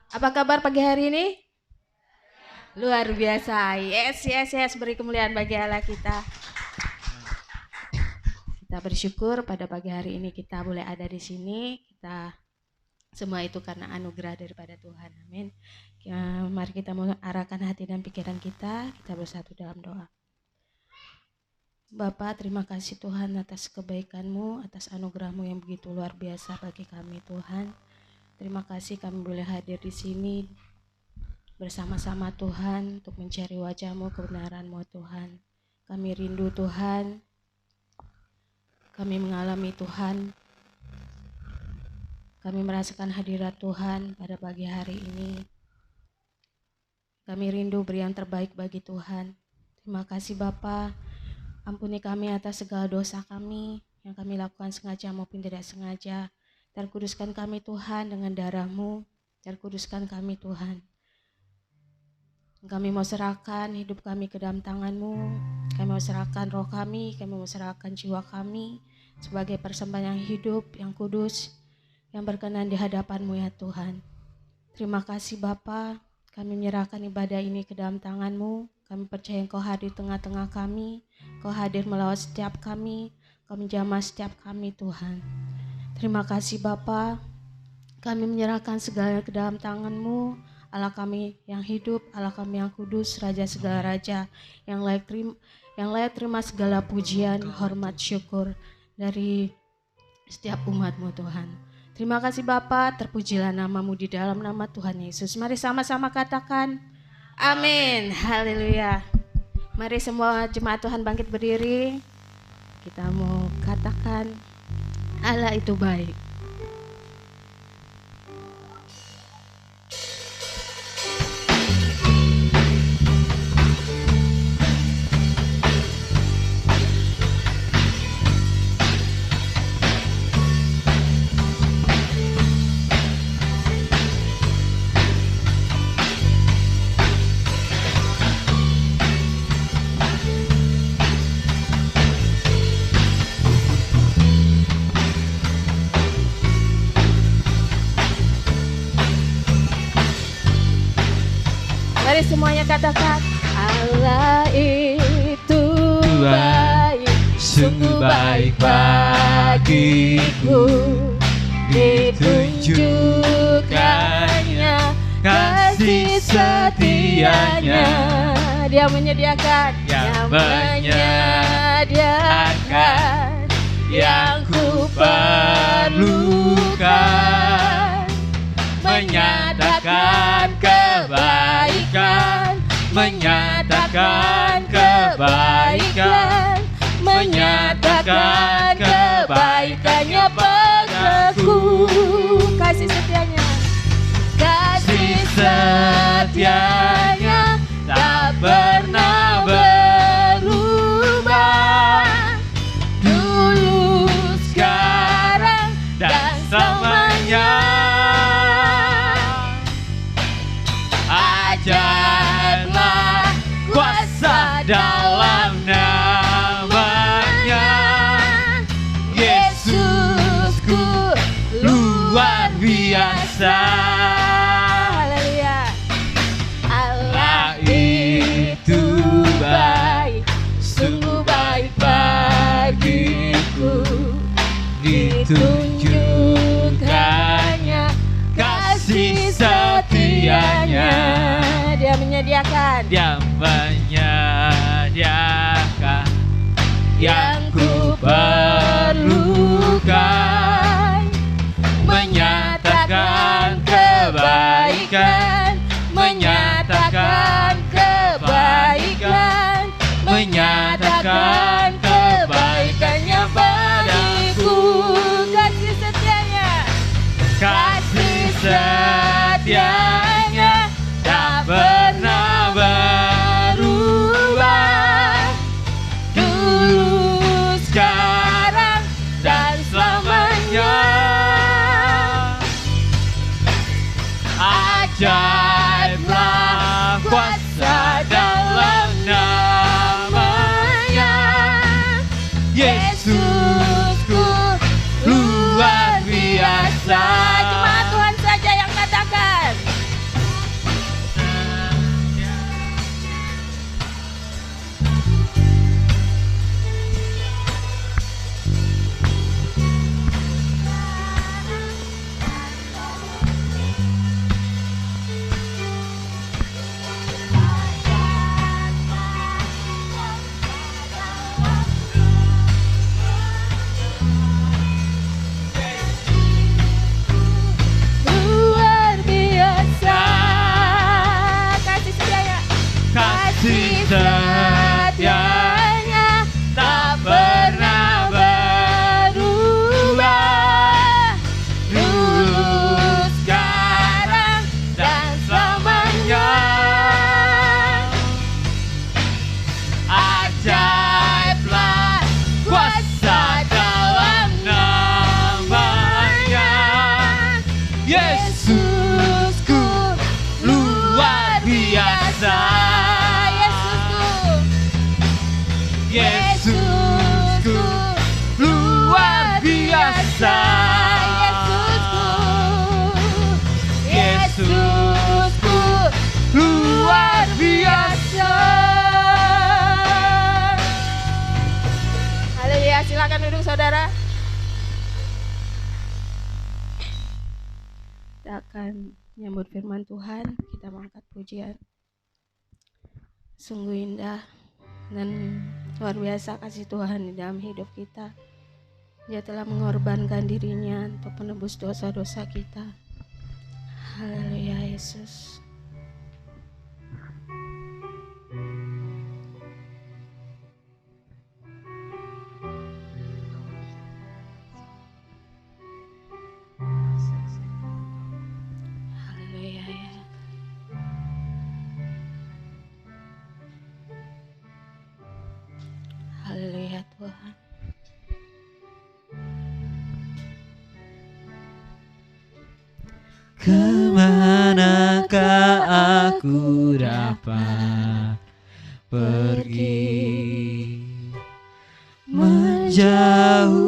Apa kabar pagi hari ini? Luar biasa. Yes. Beri kemuliaan bagi Allah kita. Kita bersyukur pada pagi hari ini kita boleh ada di sini. Kita semua itu karena anugerah daripada Tuhan. Amin. Mari kita mengarahkan hati dan pikiran kita. Kita bersatu dalam doa. Bapa, terima kasih Tuhan atas kebaikan-Mu, atas anugerah-Mu yang begitu luar biasa bagi kami Tuhan. Terima kasih kami boleh hadir di sini bersama-sama Tuhan untuk mencari wajah-Mu, kebenaran-Mu Tuhan. Kami rindu Tuhan, kami mengalami Tuhan, kami merasakan hadirat Tuhan pada pagi hari ini. Kami rindu beri yang terbaik bagi Tuhan. Terima kasih Bapa, ampuni kami atas segala dosa kami yang kami lakukan sengaja maupun tidak sengaja. Terkuduskan kami Tuhan dengan darah-Mu, terkuduskan kami Tuhan. Kami mau serahkan hidup kami ke dalam tangan-Mu, kami mau serahkan roh kami mau serahkan jiwa kami sebagai persembahan yang hidup, yang kudus, yang berkenan di hadapan-Mu ya Tuhan. Terima kasih Bapa, kami menyerahkan ibadah ini ke dalam tangan-Mu. Kami percaya Engkau hadir tengah-tengah kami, Engkau hadir melawat setiap kami, Engkau menjamah setiap kami Tuhan. Terima kasih Bapa, kami menyerahkan segala ke dalam tangan-Mu, Allah kami yang hidup, Allah kami yang kudus, Raja segala raja, yang layak terima segala pujian, hormat, syukur dari setiap umat-Mu Tuhan. Terima kasih Bapa, terpujilah nama-Mu di dalam nama Tuhan Yesus. Mari sama-sama katakan amin. Haleluya. Mari semua jemaat Tuhan bangkit berdiri. Kita mau katakan Allah itu baik. Mari semuanya katakan Allah itu baik, sungguh baik bagiku. Ditunjukkannya kasih setianya. Dia menyediakan yang ku perlukan, menyatakan kebaikan, menyatakan kebaikan, menyatakan kebaikannya padaku. Kasih setianya, kasih setianya tak pernah berubah, dulu, sekarang, dan selamanya. Ajaiblah kuasa dalam namanya, Yesusku luar biasa. Haleluya. Allah itu baik, sungguh baik bagiku. Ditunjukkannya kasih setianya. Dia menyediakan yang ku perlukan, menyatakan kebaikan, menyatakan kebaikan, menyatakan kebaikannya bagiku. Kasih setianya, kasih setianya tak pernah berubah, dulu, sekarang, dan selamanya. Ajaiblah kuasa dalam namanya, Yesusku luar biasa. Cuma Tuhan saja yang katakan Silakan duduk saudara. Kita akan menyambut firman Tuhan. Kita mengangkat pujian. Sungguh indah dan luar biasa kasih Tuhan di dalam hidup kita. Dia telah mengorbankan dirinya untuk menebus dosa-dosa kita. Haleluya Yesus. Haleluya ya. Haleluya Tuhan. Kemanakah aku dapat pergi, menjauhi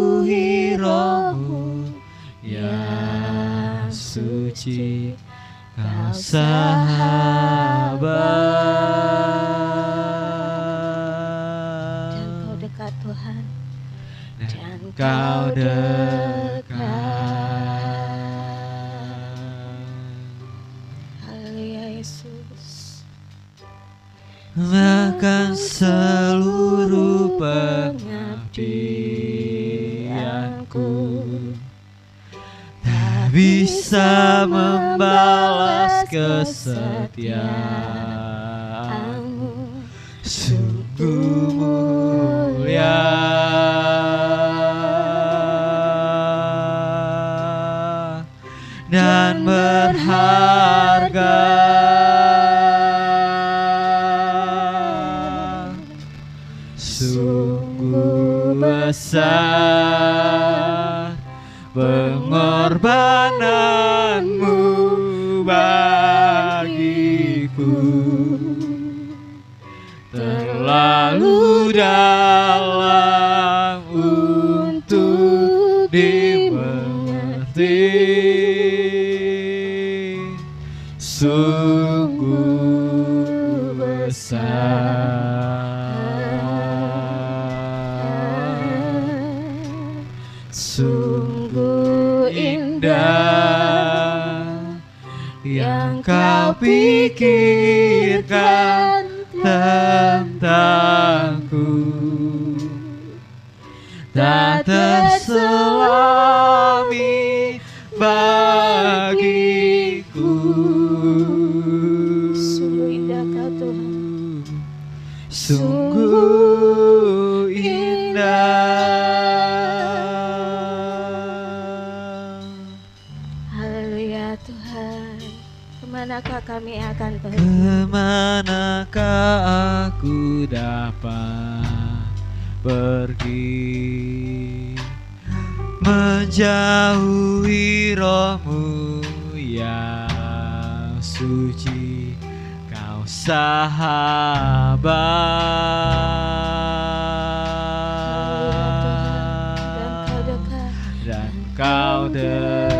roh-Mu yang suci, Kau sahabat. Dan Kau dekat Tuhan. Dan Kau dekat. Bahkan seluruh pengabdianku tak bisa membalas kesetiaan-Mu, sungguh mulia dan berharga. Sungguh besar pengorbanan-Mu bagiku, terlalu dalam untuk dimengerti. Sungguh besar. Sungguh indah yang Kau pikirkan tentangku, tak terselami bagiku. Sungguh indah Kau Tuhan. Sungguh indah. Kemanakah kami akan pergi? Kemanakah aku dapat pergi, menjauhi roh-Mu yang suci, Kau sahabat. Dan Kau dekat.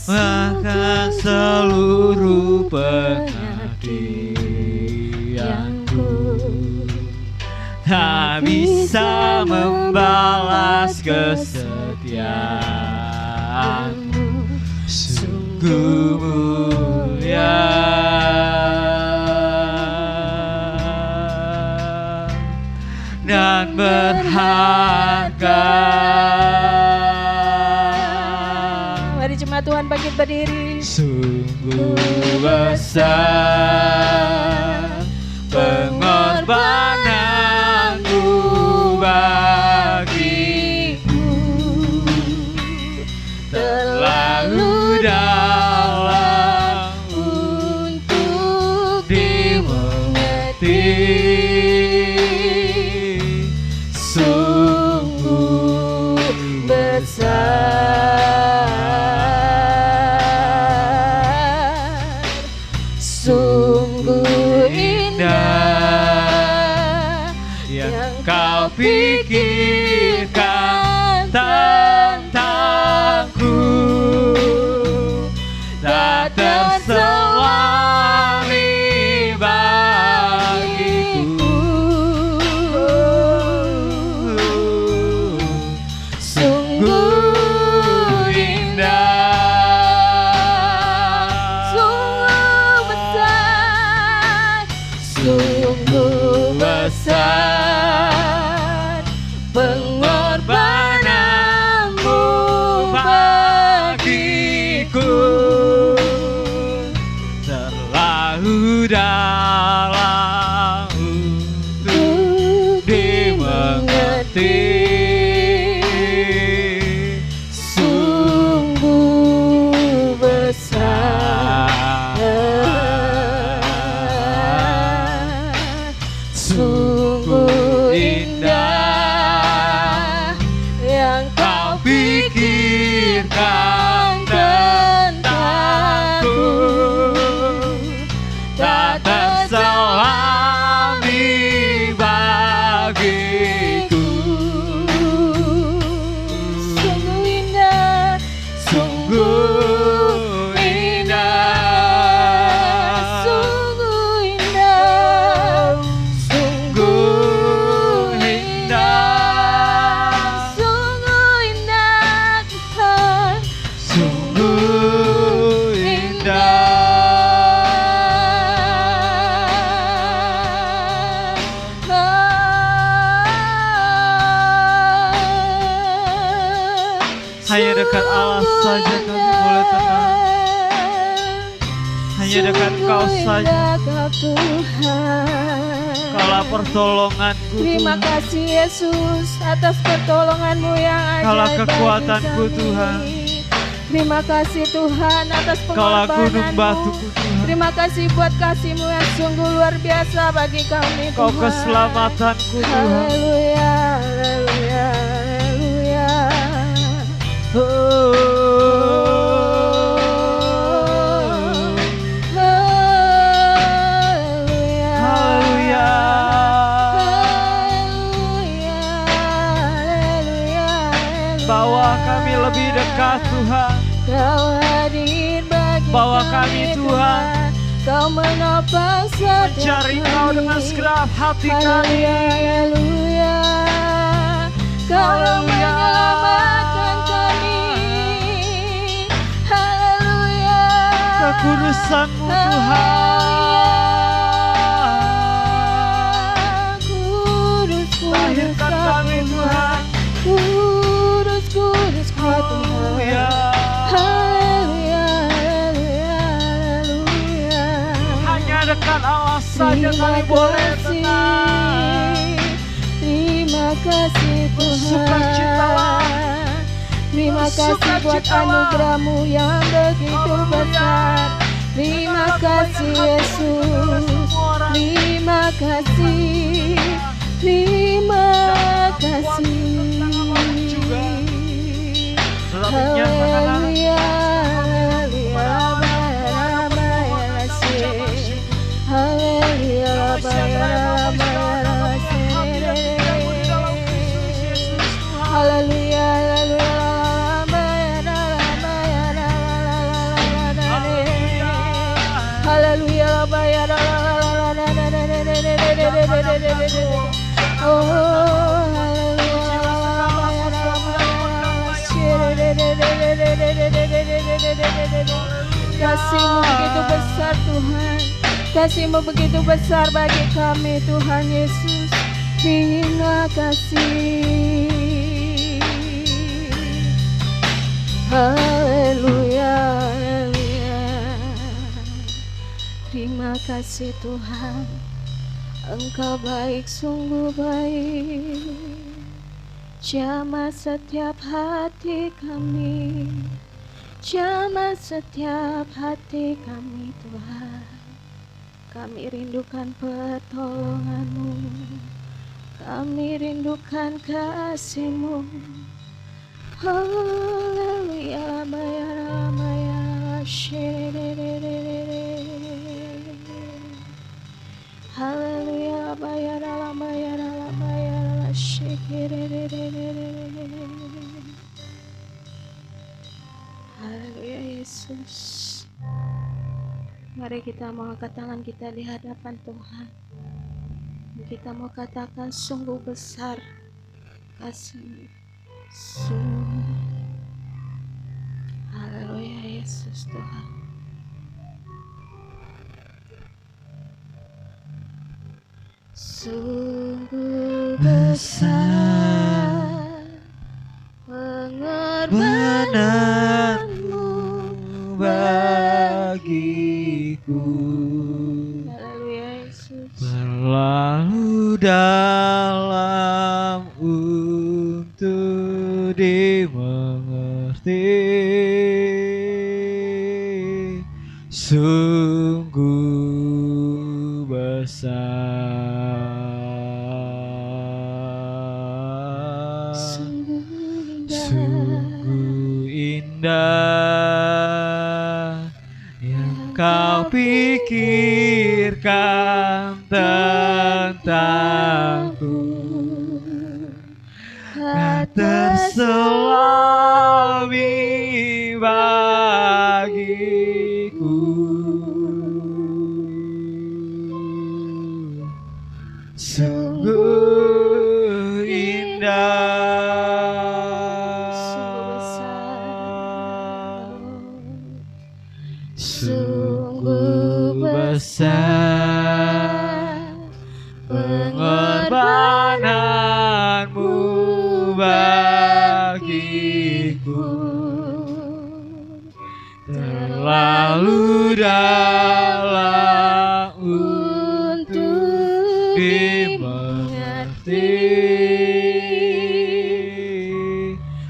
Bahkan seluruh pengabdianku tak bisa membalas kesetiaan-Mu, sungguh mulia dan berharga. Jemaat Tuhan bangkit berdiri. Sungguh besar pengorbanan-Mu bagiku, terlalu dalam untuk dimengerti. Sungguh besar. Sungguh indah yang Kau pikirkan tentangku, tak terselami pengorbananmu bagiku terlalu dalam untuk dimengerti. Sungguh besar, sungguh indah yang kau pikirkan tentangku, tak terselami bagiku. Sungguh indah, sungguh indah, sungguh indah, sungguh indah, sungguh indah Tuhan, sungguh indah. Hanya dekat Allah saja kami boleh tenang. Hanya dekat Kau saja. Kaulah pertolonganku, Terima Tuhan. kasih Yesus atas pertolongan-Mu yang ajaib. Kaulah kekuatanku, bagi kami. Tuhan. Terima kasih Tuhan atas Kaulah gunung pengorbanan-Mu. batuku, Tuhan. Terima kasih buat kasih-Mu yang sungguh luar biasa bagi kami, Kau Tuhan. keselamatanku, Tuhan. Haleluya, haleluya, haleluya. Oh. Haleluya, Haleluya. haleluya, haleluya, Bawa kami lebih dekat, Tuhan. Kau hadir bagi Bawa kami, Tuhan. Kau menopang setiap Mencari Kau dengan kami. segenap hati kami. Haleluya, Kau yang Haleluya. menyelamatkan kami. Haleluya, Kekudusan-Mu, Tuhan. Kudus, kudus Lahirkan kami, Tuhan. Kudus, kudus kau Tuhan. Haleluya. Haleluya, haleluya, haleluya. Hanya dekat Allah saja kami boleh tenang. Terima kasih Tuhan. Bersukacitalah. Terima kasih buat Bersukacitalah. anugerah-Mu yang begitu besar. Terima kasih Yesus. Terima kasih. Terima kasih. Haleluya, haleluya, haleluya, haleluya, Kasih-Mu begitu besar Tuhan. Kasih-Mu begitu besar bagi kami Tuhan Yesus. Terima kasih. Haleluya, haleluya. Terima kasih Tuhan. Engkau baik, sungguh baik. Jamah setiap hati kami. Jamah setiap hati kami Tuhan. Kami rindukan pertolongan-Mu. Kami rindukan kasih-Mu. Haleluya, Maya, haleluya, haleluya Yesus. Mari kita mengangkat tangan kita di hadapan Tuhan. Kita mau katakan sungguh besar kasih-Mu. Haleluya Yesus Tuhan. Sungguh besar untuk dimengerti. Sungguh besar, sungguh indah yang kau pikirkan tentangku. Tak terselami bagiku. Sungguh indah, sungguh besar pengorbananmu bagiku, terlalu dalam untuk dimengerti.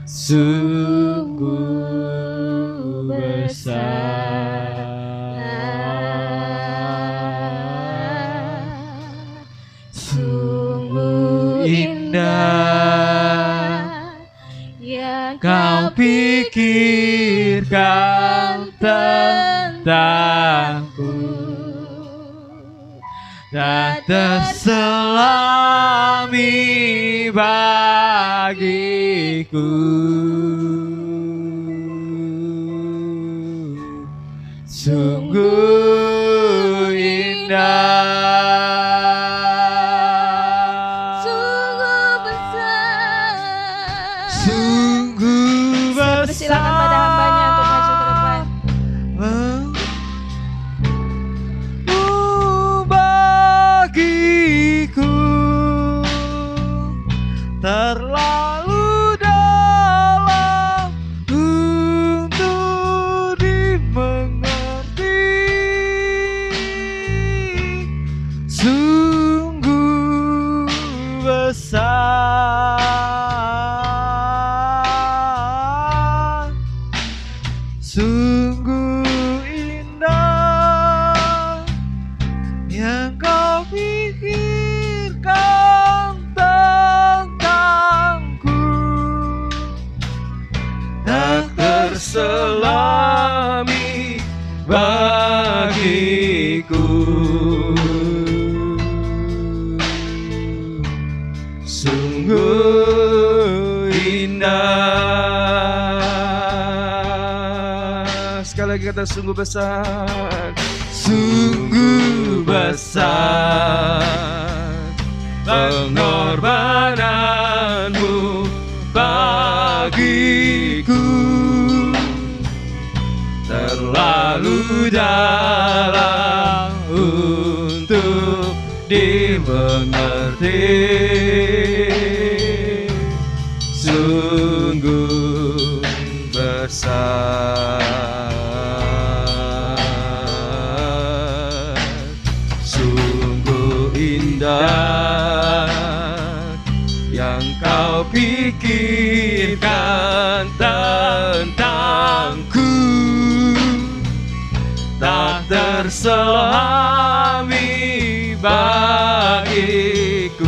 Sungguh besar, sungguh indah yang kau pikirkan tentangku. Tak terselami bagiku. Sungguh indah, sungguh besar. sungguh besar. Persilakan pada hambanya untuk maju ke depan. Bagiku terlalu dalam untuk dimengerti. Sungguh besar, sungguh indah yang kau pikirkan tentangku. Tak terselami bagiku. Sungguh indah. Sekali lagi kata sungguh besar. Sungguh besar pengorbananmu bagiku, terlalu dalam untuk dimengerti. Sungguh besar, sungguh indah yang kau pikirkan tentangku. Tak terselami bagiku.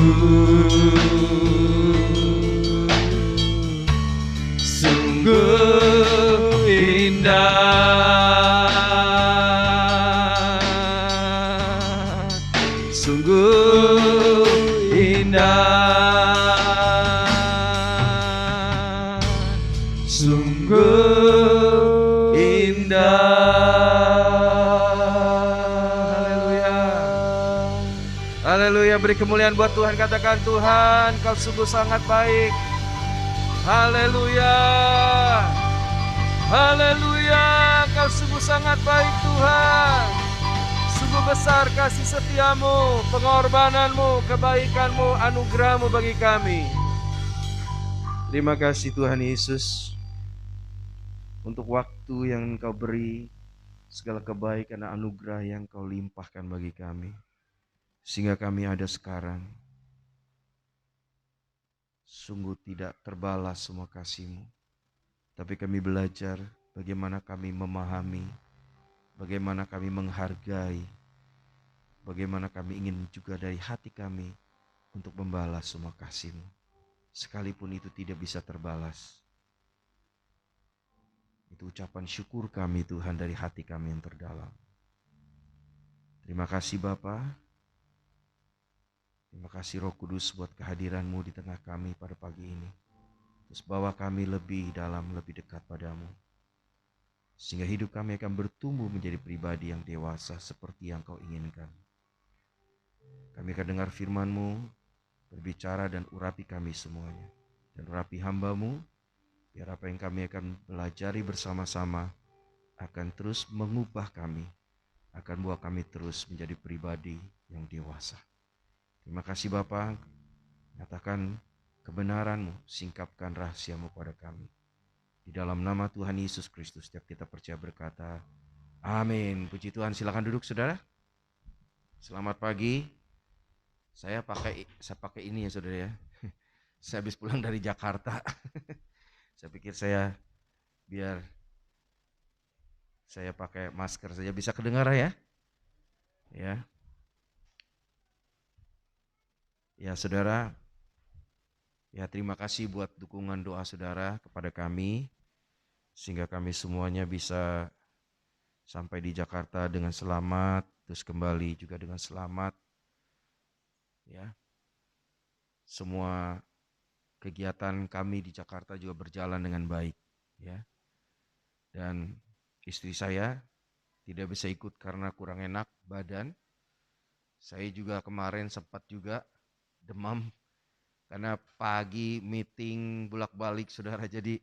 Sungguh indah, sungguh indah, sungguh indah. Haleluya, beri kemuliaan buat Tuhan. Katakan, Tuhan, kau sungguh sangat baik. Haleluya, haleluya, kau sungguh sangat baik Tuhan. Sungguh besar kasih setiamu, pengorbananmu, kebaikanmu, anugerahmu bagi kami. Terima kasih Tuhan Yesus untuk waktu yang Engkau beri, segala kebaikan dan anugerah yang Kau limpahkan bagi kami, sehingga kami ada sekarang. sungguh tidak terbalas semua kasih-Mu. Tapi kami belajar bagaimana kami memahami, bagaimana kami menghargai, bagaimana kami ingin juga dari hati kami untuk membalas semua kasih-Mu. Sekalipun itu tidak bisa terbalas. Itu ucapan syukur kami Tuhan dari hati kami yang terdalam. Terima kasih Bapa. Terima kasih Roh Kudus buat kehadiran-Mu di tengah kami pada pagi ini. Terus bawa kami lebih dalam, lebih dekat padamu. Sehingga hidup kami akan bertumbuh menjadi pribadi yang dewasa seperti yang Kau inginkan. Kami akan dengar firman-Mu, berbicara dan urapi kami semuanya. Dan urapi hamba-Mu, biar apa yang kami akan belajari bersama-sama akan terus mengubah kami, akan buat kami terus menjadi pribadi yang dewasa. Terima kasih Bapa, nyatakan kebenaran-Mu, singkapkan rahasia-Mu pada kami. Di dalam nama Tuhan Yesus Kristus, setiap kita percaya berkata, amin. Puji Tuhan, silakan duduk saudara. Selamat pagi. Saya pakai ini ya saudara ya. Saya habis pulang dari Jakarta. Saya pikir biar saya pakai masker saja bisa kedengar ya. Ya. Ya saudara, ya terima kasih buat dukungan doa saudara kepada kami, sehingga kami semuanya bisa sampai di Jakarta dengan selamat, terus kembali juga dengan selamat. Ya, semua kegiatan kami di Jakarta juga berjalan dengan baik. Ya, dan istri saya tidak bisa ikut karena kurang enak badan. Saya juga kemarin sempat juga demam karena pagi meeting bolak-balik saudara, jadi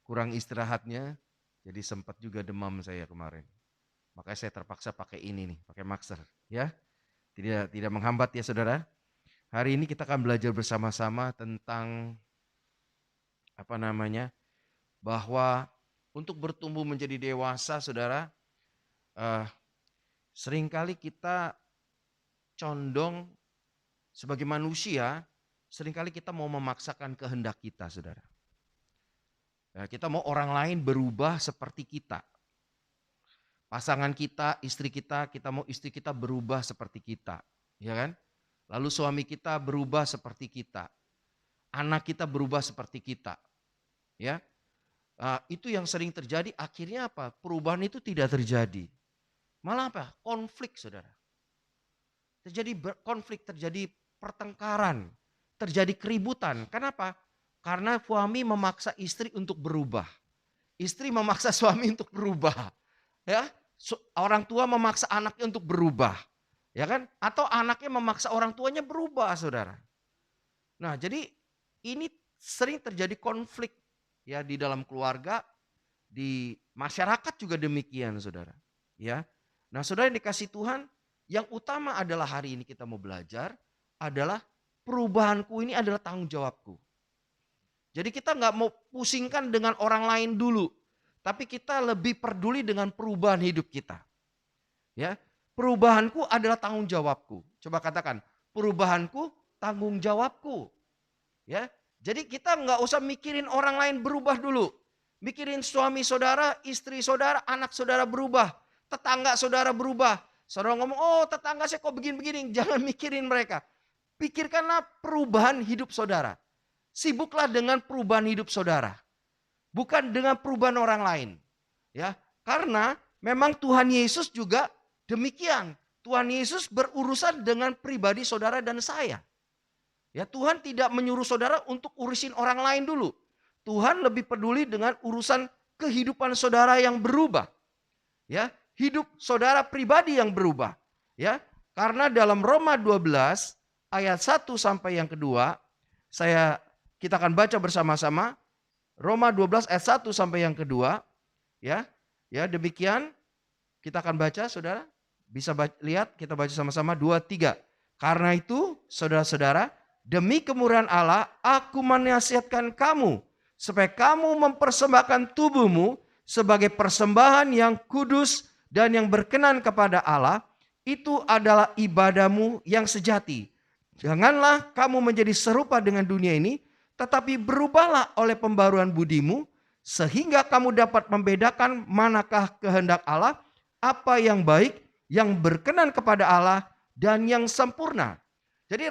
kurang istirahatnya, jadi sempat juga demam saya kemarin. Makanya saya terpaksa pakai ini nih, pakai masker ya. Tidak menghambat ya saudara. Hari ini kita akan belajar bersama-sama tentang bahwa untuk bertumbuh menjadi dewasa saudara, seringkali kita condong sebagai manusia, seringkali kita mau memaksakan kehendak kita, saudara. Kita mau orang lain berubah seperti kita. Pasangan kita, kita mau istri kita berubah seperti kita, ya kan? Lalu suami kita berubah seperti kita. Anak kita berubah seperti kita. Ya. Itu yang sering terjadi, akhirnya apa? Perubahan itu tidak terjadi. Malah apa? Konflik, saudara. Terjadi konflik, terjadi pertengkaran, terjadi keributan. Kenapa? Karena suami memaksa istri untuk berubah. Istri memaksa suami untuk berubah. Ya, orang tua memaksa anaknya untuk berubah. Ya kan? Atau anaknya memaksa orang tuanya berubah, saudara. Nah, jadi ini sering terjadi konflik ya di dalam keluarga, di masyarakat juga demikian, saudara. Ya. Nah, saudara yang dikasih Tuhan, yang utama adalah hari ini kita mau belajar adalah perubahanku ini adalah tanggung jawabku. Jadi kita nggak mau pusingkan dengan orang lain dulu, tapi kita lebih peduli dengan perubahan hidup kita. Ya, perubahanku adalah tanggung jawabku. Coba katakan, perubahanku tanggung jawabku. Ya, jadi kita nggak usah mikirin orang lain berubah dulu. Mikirin suami saudara, istri saudara, anak saudara berubah, tetangga saudara berubah. Saudara ngomong, oh tetangga saya kok begini-begini. Jangan mikirin mereka. Pikirkanlah perubahan hidup saudara. Sibuklah dengan perubahan hidup saudara. Bukan dengan perubahan orang lain. Ya, karena memang Tuhan Yesus juga demikian. Tuhan Yesus berurusan dengan pribadi saudara dan saya. Ya, Tuhan tidak menyuruh saudara untuk urusin orang lain dulu. Tuhan lebih peduli dengan urusan kehidupan saudara yang berubah. Ya, hidup saudara pribadi yang berubah. Ya, karena dalam Roma 12 ayat 1 sampai yang kedua, kita akan baca bersama-sama. Roma 12 ayat 1 sampai yang kedua. Ya, demikian kita akan baca, saudara. Bisa lihat, kita baca sama-sama 2, 3. Karena itu, saudara-saudara, demi kemurahan Allah, aku menasihatkan kamu supaya kamu mempersembahkan tubuhmu sebagai persembahan yang kudus dan yang berkenan kepada Allah. Itu adalah ibadahmu yang sejati. Janganlah kamu menjadi serupa dengan dunia ini, tetapi berubahlah oleh pembaruan budimu, sehingga kamu dapat membedakan manakah kehendak Allah, apa yang baik, yang berkenan kepada Allah, dan yang sempurna. Jadi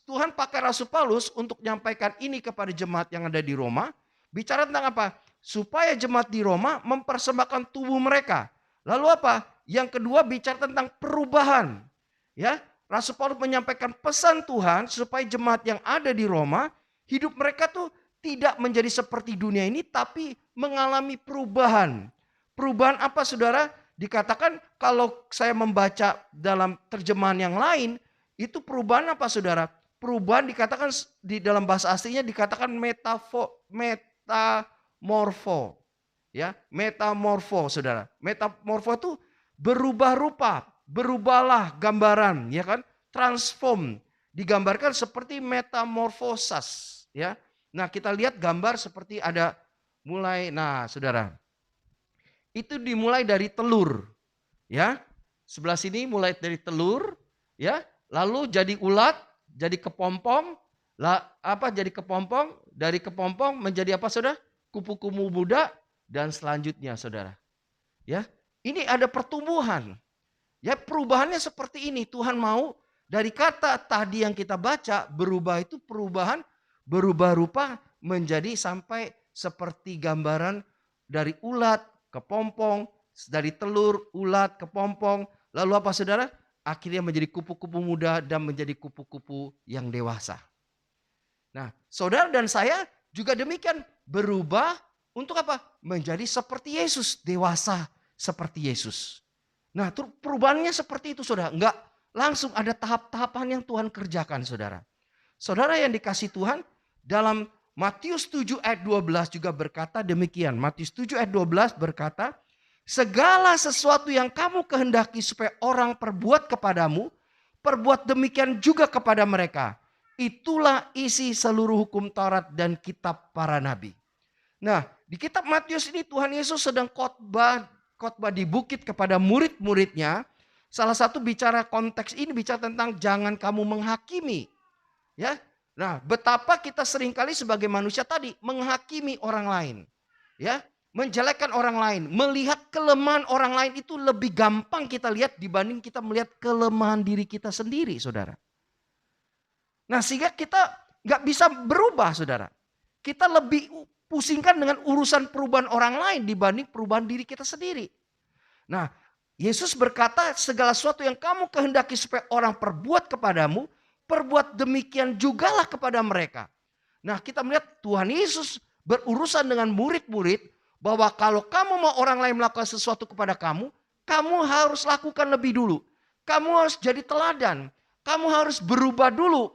Tuhan pakai Rasul Paulus untuk menyampaikan ini kepada jemaat yang ada di Roma. Bicara tentang apa? Supaya jemaat di Roma mempersembahkan tubuh mereka. Lalu apa? Yang kedua bicara tentang perubahan. Ya, Rasul Paulus menyampaikan pesan Tuhan supaya jemaat yang ada di Roma, hidup mereka tuh tidak menjadi seperti dunia ini, tapi mengalami perubahan. Perubahan apa, saudara? Dikatakan kalau saya membaca dalam terjemahan yang lain, itu perubahan apa, saudara? Perubahan dikatakan di dalam bahasa aslinya dikatakan metamorfo. Ya, metamorfo, saudara. Metamorfo itu berubah rupa, berubahlah gambaran, ya kan? Transform, digambarkan seperti metamorfosas, ya. Nah, kita lihat gambar seperti ada mulai, nah, saudara. Itu dimulai dari telur, ya. Sebelah sini mulai dari telur, ya. Lalu jadi ulat, jadi kepompong, jadi kepompong, dari kepompong menjadi apa, saudara? Kupu-kupu muda, dan selanjutnya, saudara. Ya, ini ada pertumbuhan. Ya, perubahannya seperti ini. Tuhan mau dari kata tadi yang kita baca, berubah itu perubahan, berubah rupa menjadi sampai seperti gambaran dari ulat, kepompong, dari telur, ulat, kepompong. Lalu apa, saudara? Akhirnya menjadi kupu-kupu muda dan menjadi kupu-kupu yang dewasa. Nah, saudara dan saya juga demikian, berubah untuk apa? Menjadi seperti Yesus, dewasa seperti Yesus. Nah, perubahannya seperti itu, saudara. Enggak langsung, ada tahap-tahapan yang Tuhan kerjakan, saudara. Saudara yang dikasih Tuhan, dalam Matius 7 ayat 12 juga berkata demikian. Matius 7 ayat 12 berkata, segala sesuatu yang kamu kehendaki supaya orang perbuat kepadamu, perbuat demikian juga kepada mereka. Itulah isi seluruh hukum Taurat dan kitab para nabi. Nah, di kitab Matius ini Tuhan Yesus sedang khotbah di bukit kepada murid-muridnya. Salah satu bicara konteks ini bicara tentang jangan kamu menghakimi. Ya. Nah, betapa kita seringkali sebagai manusia tadi menghakimi orang lain. Ya. Menjelekkan orang lain, melihat kelemahan orang lain itu lebih gampang kita lihat dibanding kita melihat kelemahan diri kita sendiri, saudara. Nah, sehingga kita nggak bisa berubah, saudara. Kita lebih pusingkan dengan urusan perubahan orang lain dibanding perubahan diri kita sendiri. Nah, Yesus berkata segala sesuatu yang kamu kehendaki supaya orang perbuat kepadamu, perbuat demikian jugalah kepada mereka. Nah, kita melihat Tuhan Yesus berurusan dengan murid-murid, bahwa kalau kamu mau orang lain melakukan sesuatu kepada kamu, kamu harus lakukan lebih dulu. Kamu harus jadi teladan. Kamu harus berubah dulu.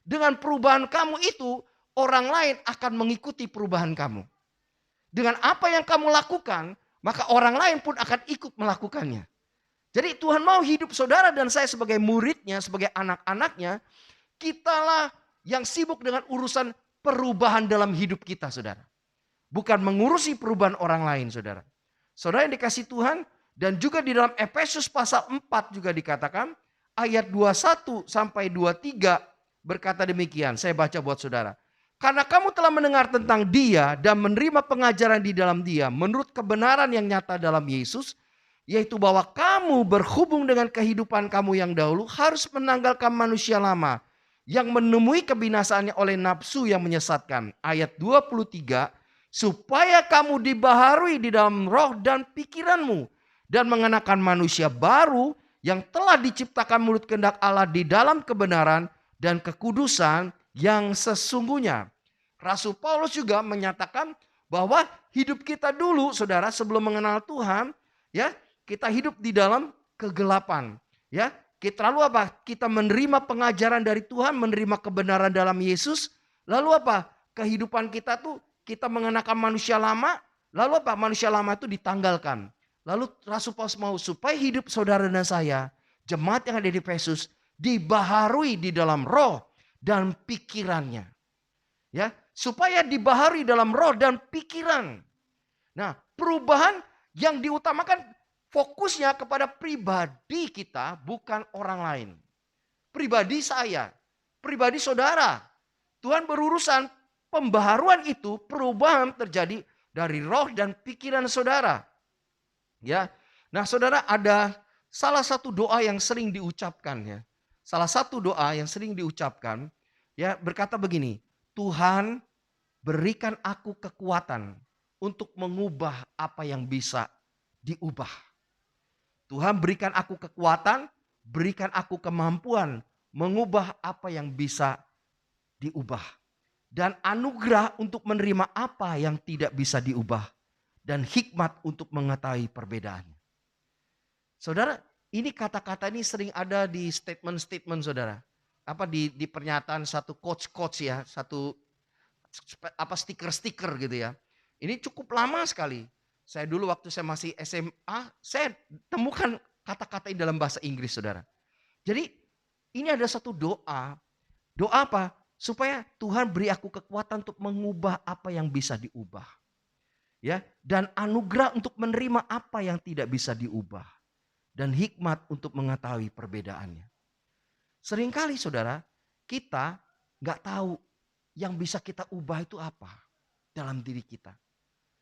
Dengan perubahan kamu itu, orang lain akan mengikuti perubahan kamu. Dengan apa yang kamu lakukan, maka orang lain pun akan ikut melakukannya. Jadi Tuhan mau hidup saudara dan saya sebagai muridnya, sebagai anak-anaknya, kitalah yang sibuk dengan urusan perubahan dalam hidup kita, saudara. Bukan mengurusi perubahan orang lain, saudara. Saudara yang dikasih Tuhan, dan juga di dalam Efesus pasal 4 juga dikatakan, ayat 21 sampai 23 berkata demikian. Saya baca buat saudara. Karena kamu telah mendengar tentang Dia dan menerima pengajaran di dalam Dia menurut kebenaran yang nyata dalam Yesus, yaitu bahwa kamu berhubung dengan kehidupan kamu yang dahulu harus menanggalkan manusia lama yang menemui kebinasaannya oleh nafsu yang menyesatkan. Ayat 23, supaya kamu dibaharui di dalam roh dan pikiranmu dan mengenakan manusia baru yang telah diciptakan menurut kehendak Allah di dalam kebenaran dan kekudusan yang sesungguhnya. Rasul Paulus juga menyatakan bahwa hidup kita dulu, saudara, sebelum mengenal Tuhan, ya, kita hidup di dalam kegelapan, ya. Kita lalu apa? Kita menerima pengajaran dari Tuhan, menerima kebenaran dalam Yesus. Lalu apa? Kehidupan kita tuh kita mengenakan manusia lama, lalu apa? Manusia lama itu ditanggalkan. Lalu Rasul Paulus mau supaya hidup saudara dan saya, jemaat yang ada di Efesus, dibaharui di dalam roh dan pikirannya. Ya, supaya dibaharui dalam roh dan pikiran. Nah, perubahan yang diutamakan fokusnya kepada pribadi kita, bukan orang lain. Pribadi saya, pribadi saudara. Tuhan berurusan pembaharuan itu, perubahan terjadi dari roh dan pikiran saudara. Ya. Nah, saudara, ada salah satu doa yang sering diucapkan ya. Salah satu doa yang sering diucapkan ya berkata begini, Tuhan berikan aku kekuatan untuk mengubah apa yang bisa diubah. Tuhan berikan aku kekuatan, berikan aku kemampuan mengubah apa yang bisa diubah. Dan anugerah untuk menerima apa yang tidak bisa diubah. Dan hikmat untuk mengetahui perbedaannya. Saudara, ini kata-kata ini sering ada di statement-statement saudara. Apa di pernyataan satu coach ya, satu stiker-stiker gitu ya. Ini cukup lama sekali. Saya dulu waktu saya masih SMA, saya temukan kata-kata ini dalam bahasa Inggris saudara. Jadi ini ada satu doa. Doa apa? Supaya Tuhan beri aku kekuatan untuk mengubah apa yang bisa diubah. Ya, dan anugerah untuk menerima apa yang tidak bisa diubah. Dan hikmat untuk mengetahui perbedaannya. Seringkali saudara, kita nggak tahu yang bisa kita ubah itu apa dalam diri kita.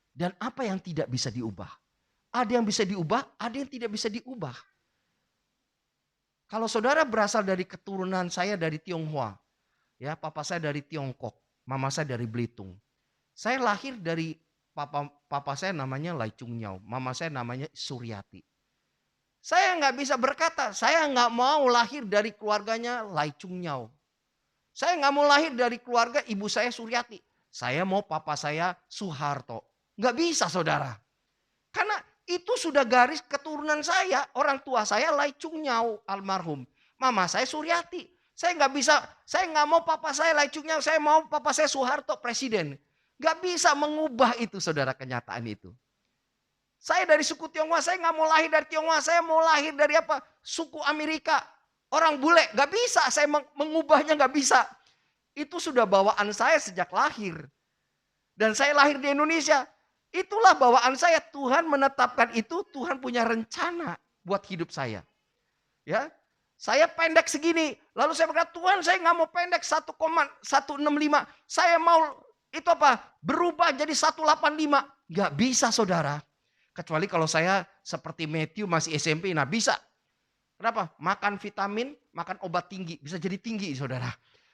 Dan apa yang tidak bisa diubah. Ada yang bisa diubah, ada yang tidak bisa diubah. Kalau saudara berasal dari keturunan saya dari Tionghoa. Ya, papa saya dari Tiongkok, mama saya dari Belitung. Saya lahir dari papa saya namanya Lai Chung Nyao, mama saya namanya Suryati. Saya nggak bisa berkata, saya nggak mau lahir dari keluarganya Lai Chung Nyao. Saya nggak mau lahir dari keluarga ibu saya Suryati. Saya mau papa saya Soeharto. Nggak bisa saudara. Karena itu sudah garis keturunan saya. Orang tua saya Lai Chung Nyao almarhum. Mama saya Suryati. Saya nggak bisa, saya nggak mau papa saya Lai Chung Nyao, saya mau papa saya Soeharto presiden. Nggak bisa mengubah itu saudara, kenyataan itu. Saya dari suku Tionghoa, saya nggak mau lahir dari Tionghoa, saya mau lahir dari apa? Suku Amerika, orang bule, nggak bisa, saya mengubahnya nggak bisa. Itu sudah bawaan saya sejak lahir. Dan saya lahir di Indonesia, itulah bawaan saya. Tuhan menetapkan itu, Tuhan punya rencana buat hidup saya. Ya, saya pendek segini, lalu saya berkata, Tuhan saya nggak mau pendek 1,165, saya mau itu apa? Berubah jadi 185. Nggak bisa saudara. Kecuali kalau saya seperti Matthew masih SMP, nah bisa. Kenapa? Makan vitamin, makan obat tinggi, bisa jadi tinggi saudara.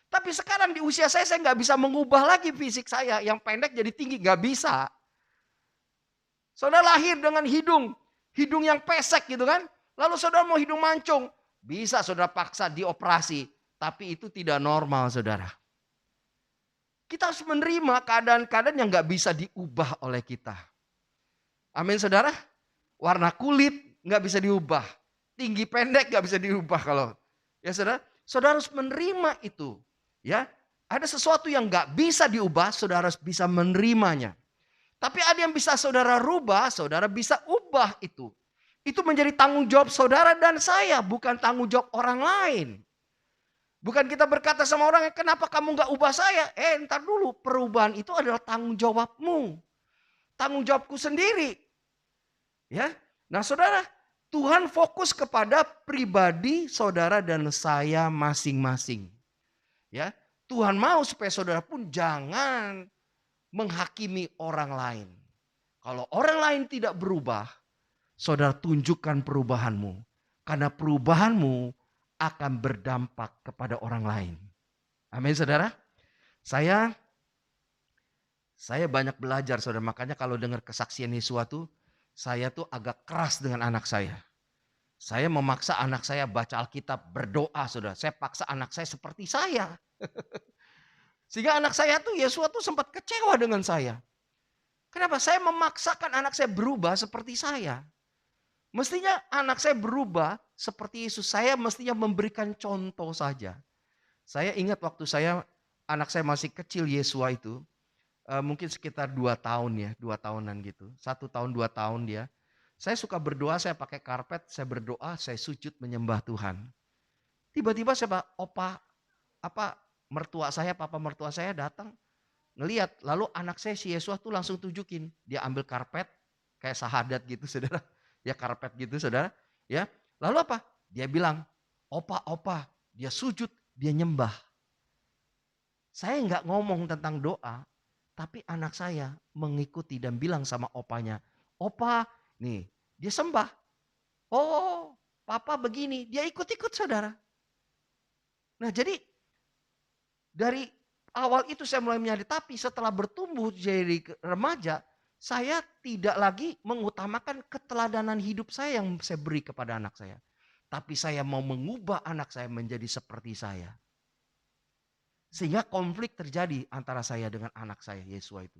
Tapi sekarang di usia saya nggak bisa mengubah lagi fisik saya. Yang pendek jadi tinggi, nggak bisa. Saudara lahir dengan hidung yang pesek gitu kan. Lalu saudara mau hidung mancung, bisa saudara paksa dioperasi. Tapi itu tidak normal saudara. Kita harus menerima keadaan-keadaan yang nggak bisa diubah oleh kita. Amin saudara. Warna kulit nggak bisa diubah. Tinggi pendek nggak bisa diubah kalau. Ya saudara. Saudara harus menerima itu. Ya, ada sesuatu yang nggak bisa diubah, saudara harus bisa menerimanya. Tapi ada yang bisa saudara rubah, saudara bisa ubah itu. Itu menjadi tanggung jawab saudara dan saya, bukan tanggung jawab orang lain. Bukan kita berkata sama orang, kenapa kamu nggak ubah saya? Ntar dulu, perubahan itu adalah tanggung jawabmu. Tanggung jawabku sendiri. Ya, nah saudara, Tuhan fokus kepada pribadi saudara dan saya masing-masing. Ya, Tuhan mau supaya saudara pun jangan menghakimi orang lain. Kalau orang lain tidak berubah, saudara tunjukkan perubahanmu. Karena perubahanmu akan berdampak kepada orang lain. Amin saudara. Saya banyak belajar saudara. Makanya kalau dengar kesaksian Yesus tuh, saya tuh agak keras dengan anak saya. Saya memaksa anak saya baca Alkitab, berdoa saudara. Saya paksa anak saya seperti saya. Sehingga anak saya tuh Yesus tuh sempat kecewa dengan saya. Kenapa? Saya memaksakan anak saya berubah seperti saya. Mestinya anak saya berubah seperti Yesus. Saya mestinya memberikan contoh saja. Saya ingat waktu anak saya masih kecil Yesua itu. Mungkin sekitar 2 tahun ya, 2 tahunan gitu. 1 tahun, 2 tahun dia. Saya suka berdoa, saya pakai karpet, saya berdoa, saya sujud menyembah Tuhan. Tiba-tiba papa mertua saya datang. Ngelihat, lalu anak saya si Yesus tuh langsung tunjukin. Dia ambil karpet, kayak sahadat gitu saudara. Ya karpet gitu saudara. Ya, lalu apa? Dia bilang, opa, dia sujud, dia nyembah. Saya nggak ngomong tentang doa, Tapi anak saya mengikuti dan bilang sama opanya, "Opa, nih dia sembah. Oh, papa begini." Dia ikut-ikut saudara. Nah jadi dari awal itu saya mulai menyadari, tapi setelah bertumbuh jadi remaja, saya tidak lagi mengutamakan keteladanan hidup saya yang saya beri kepada anak saya. Tapi saya mau mengubah anak saya menjadi seperti saya. Sehingga konflik terjadi antara saya dengan anak saya, Yesua itu.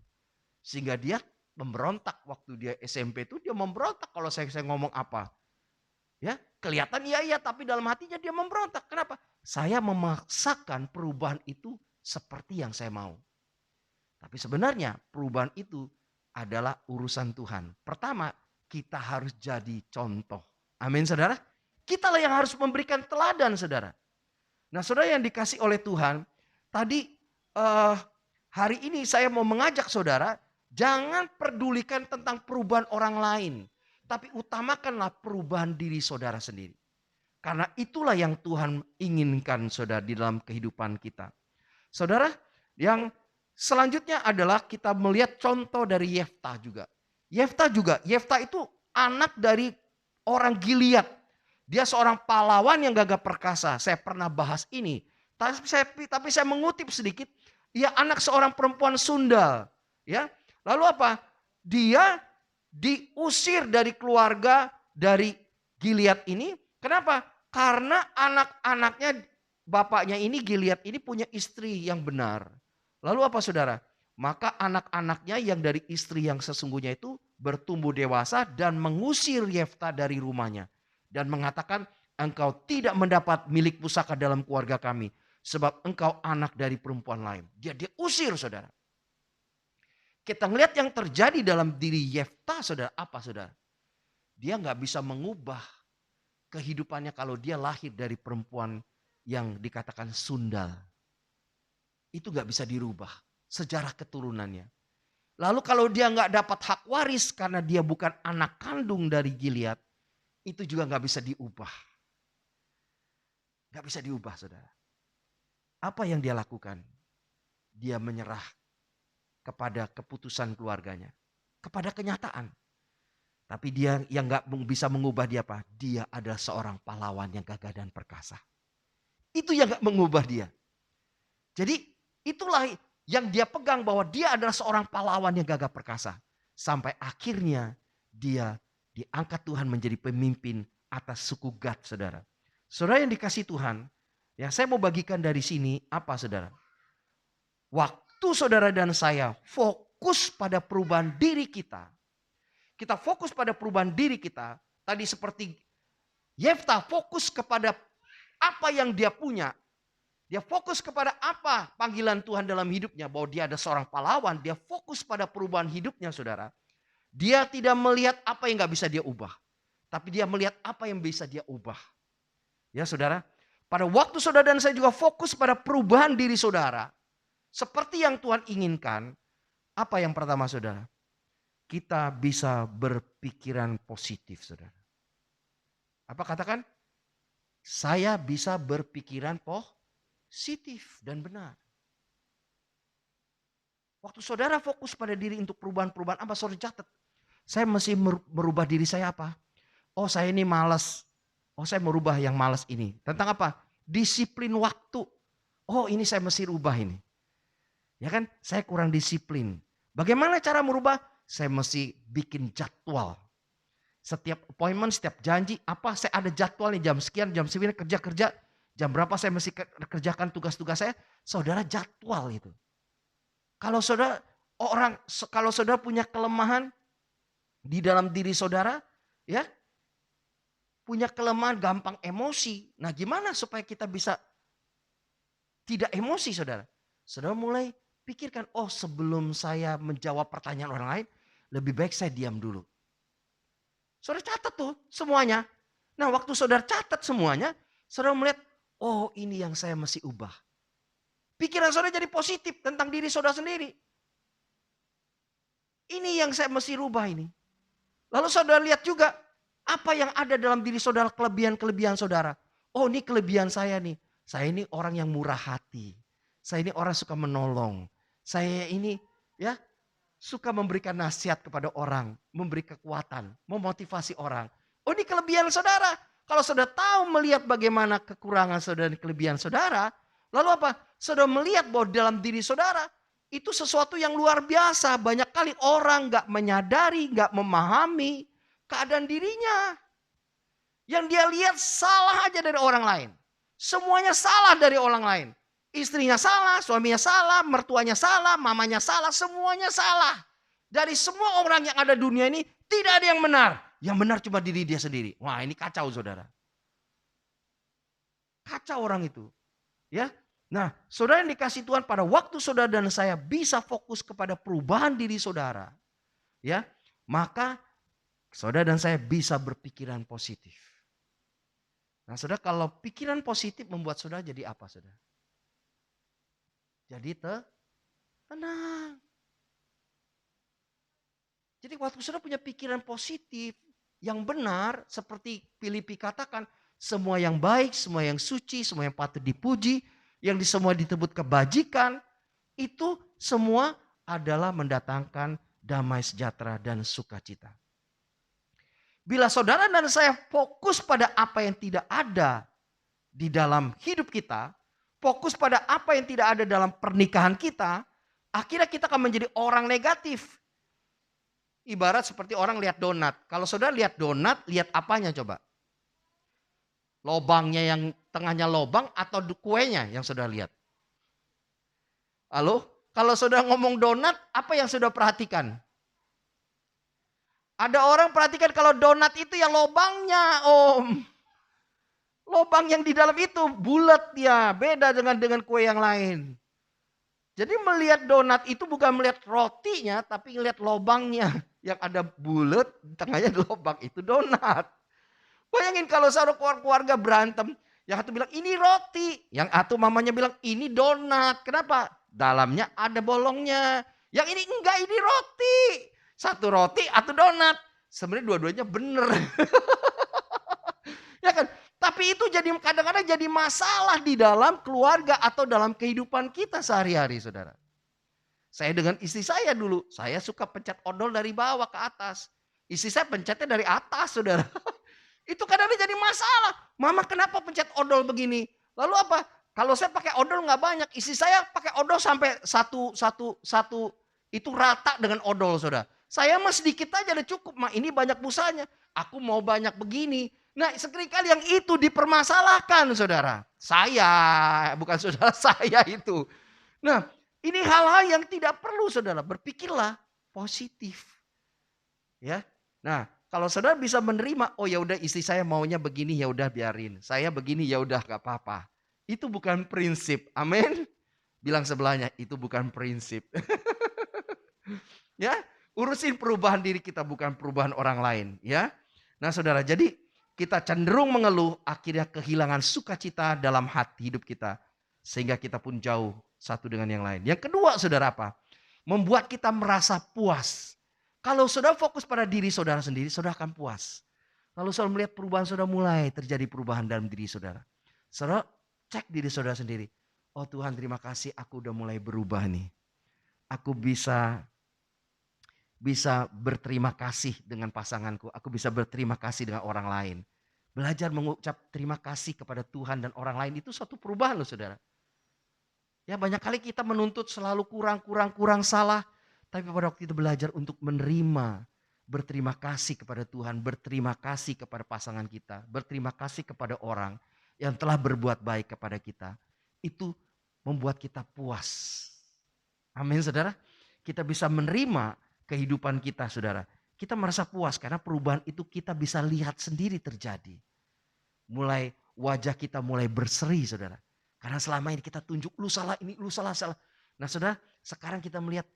Sehingga dia memberontak waktu dia SMP itu, dia memberontak kalau saya ngomong apa. Ya, kelihatan iya, tapi dalam hatinya dia memberontak. Kenapa? Saya memaksakan perubahan itu seperti yang saya mau. Tapi sebenarnya perubahan itu adalah urusan Tuhan. Pertama, kita harus jadi contoh. Amin saudara. Kitalah yang harus memberikan teladan saudara. Nah saudara yang dikasih oleh Tuhan, tadi hari ini saya mau mengajak saudara, jangan pedulikan tentang perubahan orang lain. Tapi utamakanlah perubahan diri saudara sendiri. Karena itulah yang Tuhan inginkan saudara di dalam kehidupan kita. Saudara, yang selanjutnya adalah kita melihat contoh dari Yefta juga. Yefta itu anak dari orang Gilead. Dia seorang pahlawan yang gagah perkasa. Saya pernah bahas ini. Tapi saya mengutip sedikit. Ia anak seorang perempuan sundal. Ya. Lalu apa? Dia diusir dari keluarga dari Gilead ini. Kenapa? Karena anak-anaknya, bapaknya ini Gilead ini punya istri yang benar. Lalu apa saudara? Maka anak-anaknya yang dari istri yang sesungguhnya itu bertumbuh dewasa dan mengusir Yefta dari rumahnya. Dan mengatakan, engkau tidak mendapat milik pusaka dalam keluarga kami. Sebab engkau anak dari perempuan lain. Dia diusir saudara. Kita ngelihat yang terjadi dalam diri Yefta saudara. Apa saudara? Dia gak bisa mengubah kehidupannya kalau dia lahir dari perempuan yang dikatakan sundal. Itu gak bisa dirubah. Sejarah keturunannya. Lalu kalau dia gak dapat hak waris karena dia bukan anak kandung dari Gilead. Itu juga gak bisa diubah. Gak bisa diubah saudara. Apa yang dia lakukan? Dia menyerah kepada keputusan keluarganya. Kepada kenyataan. Tapi dia yang gak bisa mengubah dia apa? Dia adalah seorang pahlawan yang gagah dan perkasa. Itu yang gak mengubah dia. Jadi itulah yang dia pegang bahwa dia adalah seorang pahlawan yang gagah perkasa. Sampai akhirnya dia diangkat Tuhan menjadi pemimpin atas suku Gad saudara. Saudara yang dikasih Tuhan, ya saya mau bagikan dari sini apa saudara. Waktu saudara dan saya fokus pada perubahan diri kita. Kita fokus pada perubahan diri kita. Tadi seperti Yefta fokus kepada apa yang dia punya. Dia fokus kepada apa panggilan Tuhan dalam hidupnya. Bahwa dia ada seorang pahlawan. Dia fokus pada perubahan hidupnya saudara. Dia tidak melihat apa yang gak bisa dia ubah. Tapi dia melihat apa yang bisa dia ubah. Ya saudara. Pada waktu saudara dan saya juga fokus pada perubahan diri saudara. Seperti yang Tuhan inginkan. Apa yang pertama saudara? Kita bisa berpikiran positif saudara. Apa katakan? Saya bisa berpikiran positif dan benar. Waktu saudara fokus pada diri untuk perubahan-perubahan apa saudara catat. Saya mesti merubah diri saya apa? Oh saya ini malas. Oh saya merubah yang malas ini. Tentang apa? Disiplin waktu. Oh ini saya mesti rubah ini. Ya kan? Saya kurang disiplin. Bagaimana cara merubah? Saya mesti bikin jadwal. Setiap appointment, setiap janji. Apa? Saya ada jadwal nih jam sekian, jam 9 kerja-kerja. Jam berapa saya mesti kerjakan tugas-tugas saya. Saudara jadwal itu. Kalau saudara punya kelemahan di dalam diri saudara, ya punya kelemahan gampang emosi. Nah, gimana supaya kita bisa tidak emosi, saudara? Saudara mulai pikirkan, oh sebelum saya menjawab pertanyaan orang lain, lebih baik saya diam dulu. Saudara catat tuh semuanya. Nah, waktu saudara catat semuanya, saudara melihat, oh ini yang saya mesti ubah. Pikiran saudara jadi positif tentang diri saudara sendiri. Ini yang saya mesti rubah ini. Lalu saudara lihat juga apa yang ada dalam diri saudara, kelebihan-kelebihan saudara. Oh ini kelebihan saya nih. Saya ini orang yang murah hati. Saya ini orang suka menolong. Saya ini Ya, suka memberikan nasihat kepada orang, memberi kekuatan, memotivasi orang. Oh, ini kelebihan saudara. Kalau saudara tahu melihat bagaimana kekurangan saudara dan kelebihan saudara, lalu apa? Saudara melihat bahwa dalam diri saudara itu sesuatu yang luar biasa. Banyak kali orang gak menyadari, gak memahami keadaan dirinya. Yang dia lihat salah aja dari orang lain. Semuanya salah dari orang lain. Istrinya salah, suaminya salah, mertuanya salah, mamanya salah, semuanya salah. Dari semua orang yang ada dunia ini tidak ada yang benar. Yang benar cuma diri dia sendiri. Wah, ini kacau saudara. Kacau orang itu. Ya. Nah, saudara yang dikasih Tuhan, pada waktu saudara dan saya bisa fokus kepada perubahan diri saudara, ya, maka saudara dan saya bisa berpikiran positif. Nah, saudara, kalau pikiran positif membuat saudara jadi apa, saudara? Jadi tenang. Jadi waktu saudara punya pikiran positif yang benar, seperti Filipi katakan, semua yang baik, semua yang suci, semua yang patut dipuji, yang semua disebut kebajikan, itu semua adalah mendatangkan damai sejahtera dan sukacita. Bila saudara dan saya fokus pada apa yang tidak ada di dalam hidup kita, fokus pada apa yang tidak ada dalam pernikahan kita, akhirnya kita akan menjadi orang negatif. Ibarat seperti orang lihat donat. Kalau saudara lihat donat, lihat apanya coba? Lobangnya yang tengahnya lobang atau kuenya yang saudara lihat? Halo? Kalau saudara ngomong donat, apa yang saudara perhatikan? Ada orang perhatikan kalau donat itu ya lobangnya, Om. Lobang yang di dalam itu bulat ya, beda dengan kue yang lain. Jadi melihat donat itu bukan melihat rotinya, tapi melihat lobangnya. Yang ada bulat, tengahnya lobang, itu donat. Bayangin kalau saudara keluarga berantem, yang satu bilang ini roti, yang satu mamanya bilang ini donat. Kenapa? Dalamnya ada bolongnya. Yang ini enggak, ini roti. Satu roti, satu donat. Sebenarnya dua-duanya bener. Ya kan? Tapi itu jadi kadang-kadang jadi masalah di dalam keluarga atau dalam kehidupan kita sehari-hari, saudara. Saya dengan istri saya dulu, saya suka pencet odol dari bawah ke atas. Istri saya pencetnya dari atas, saudara. Itu kadang-kadang jadi masalah. Mama kenapa pencet odol begini? Lalu apa? Kalau saya pakai odol nggak banyak, istri saya pakai odol sampai satu itu rata dengan odol, saudara. Saya mah sedikit aja udah cukup, mah ini banyak busanya. Aku mau banyak begini. Nah, seringkali yang itu dipermasalahkan, saudara. Saya, bukan saudara saya itu. Nah, ini hal-hal yang tidak perlu, saudara. Berpikirlah positif. Ya. Nah, kalau saudara bisa menerima, oh ya udah istri saya maunya begini, ya udah biarin. Saya begini, ya udah gak apa-apa. Itu bukan prinsip. Amin. Bilang sebelahnya, itu bukan prinsip. Ya, urusin perubahan diri kita, bukan perubahan orang lain, ya. Nah, saudara, jadi kita cenderung mengeluh, akhirnya kehilangan sukacita dalam hati hidup kita. Sehingga kita pun jauh satu dengan yang lain. Yang kedua, saudara, apa? Membuat kita merasa puas. Kalau saudara fokus pada diri saudara sendiri, saudara akan puas. Lalu saudara melihat perubahan saudara, mulai terjadi perubahan dalam diri saudara. Saudara cek diri saudara sendiri. Oh Tuhan, terima kasih, aku udah mulai berubah nih. Aku bisa berterima kasih dengan pasanganku. Aku bisa berterima kasih dengan orang lain. Belajar mengucap terima kasih kepada Tuhan dan orang lain itu suatu perubahan loh, saudara. Ya, banyak kali kita menuntut selalu kurang salah. Tapi pada waktu itu belajar untuk menerima, berterima kasih kepada Tuhan, berterima kasih kepada pasangan kita, berterima kasih kepada orang yang telah berbuat baik kepada kita. Itu membuat kita puas. Amin, saudara. Kita bisa menerima kehidupan kita, saudara. Kita merasa puas karena perubahan itu kita bisa lihat sendiri terjadi. Mulai wajah kita mulai berseri, saudara. Karena selama ini kita tunjuk, lu salah ini, lu salah. Nah, saudara, sekarang kita melihat,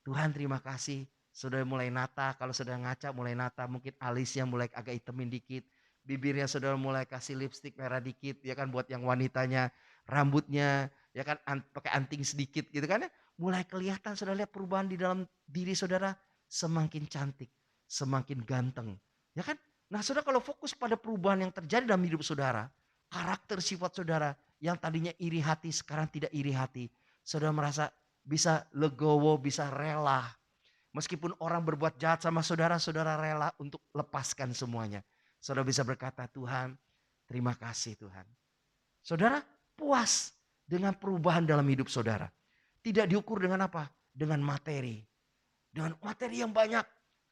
Tuhan terima kasih, saudara mulai nata, kalau saudara ngaca mulai nata, mungkin alisnya mulai agak hitamin dikit, bibirnya saudara mulai kasih lipstik merah dikit, ya kan, buat yang wanitanya, rambutnya, ya kan, pakai anting sedikit gitu kan ya, mulai kelihatan saudara lihat perubahan di dalam diri saudara, semakin cantik, semakin ganteng, ya kan. Nah, saudara kalau fokus pada perubahan yang terjadi dalam hidup saudara, karakter sifat saudara yang tadinya iri hati sekarang tidak iri hati, saudara merasa bisa legowo, bisa rela. Meskipun orang berbuat jahat sama saudara, saudara rela untuk lepaskan semuanya. Saudara bisa berkata, Tuhan, terima kasih Tuhan. Saudara puas dengan perubahan dalam hidup saudara. Tidak diukur dengan apa? Dengan materi. Dengan materi yang banyak.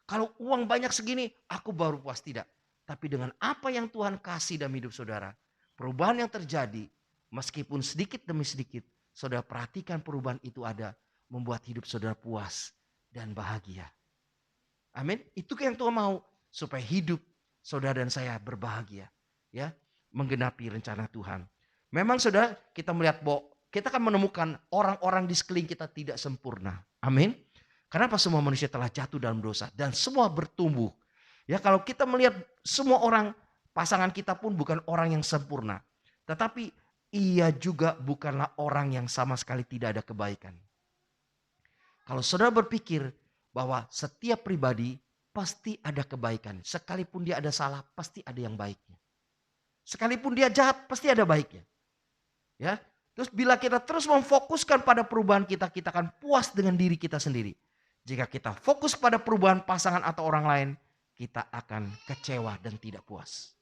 Kalau uang banyak segini, aku baru puas. Tidak. Tapi dengan apa yang Tuhan kasih dalam hidup saudara. Perubahan yang terjadi, meskipun sedikit demi sedikit, saudara perhatikan perubahan itu ada. Membuat hidup saudara puas dan bahagia. Amin. Itu yang Tuhan mau. Supaya hidup saudara dan saya berbahagia. Ya, menggenapi rencana Tuhan. Memang saudara, kita melihat bahwa kita akan menemukan orang-orang di sekeliling kita tidak sempurna. Amin. Kenapa semua manusia telah jatuh dalam dosa dan semua bertumbuh. Ya, kalau kita melihat semua orang, pasangan kita pun bukan orang yang sempurna. Tetapi ia juga bukanlah orang yang sama sekali tidak ada kebaikan. Kalau saudara berpikir bahwa setiap pribadi pasti ada kebaikan. Sekalipun dia ada salah, pasti ada yang baiknya. Sekalipun dia jahat, pasti ada baiknya. Ya, terus bila kita terus memfokuskan pada perubahan kita, kita akan puas dengan diri kita sendiri. Jika kita fokus pada perubahan pasangan atau orang lain, kita akan kecewa dan tidak puas.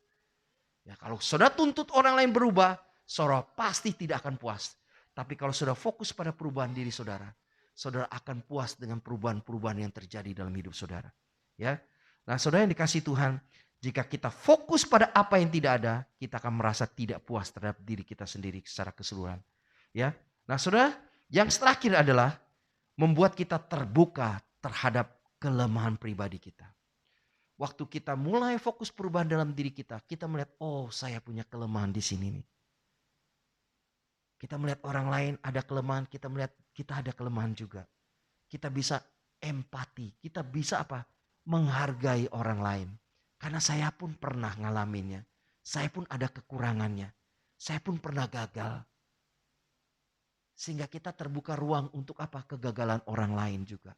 Ya, kalau saudara tuntut orang lain berubah, saudara pasti tidak akan puas. Tapi kalau saudara fokus pada perubahan diri saudara, saudara akan puas dengan perubahan-perubahan yang terjadi dalam hidup saudara. Ya, nah saudara yang dikasihi Tuhan, jika kita fokus pada apa yang tidak ada, kita akan merasa tidak puas terhadap diri kita sendiri secara keseluruhan. Ya, nah saudara, yang terakhir adalah membuat kita terbuka terhadap kelemahan pribadi kita. Waktu kita mulai fokus perubahan dalam diri kita, kita melihat, oh saya punya kelemahan di sini nih. Kita melihat orang lain ada kelemahan, kita melihat kita ada kelemahan juga. Kita bisa empati, kita bisa apa? Menghargai orang lain. Karena saya pun pernah ngalaminnya. Saya pun ada kekurangannya. Saya pun pernah gagal. Sehingga kita terbuka ruang untuk apa? Kegagalan orang lain juga.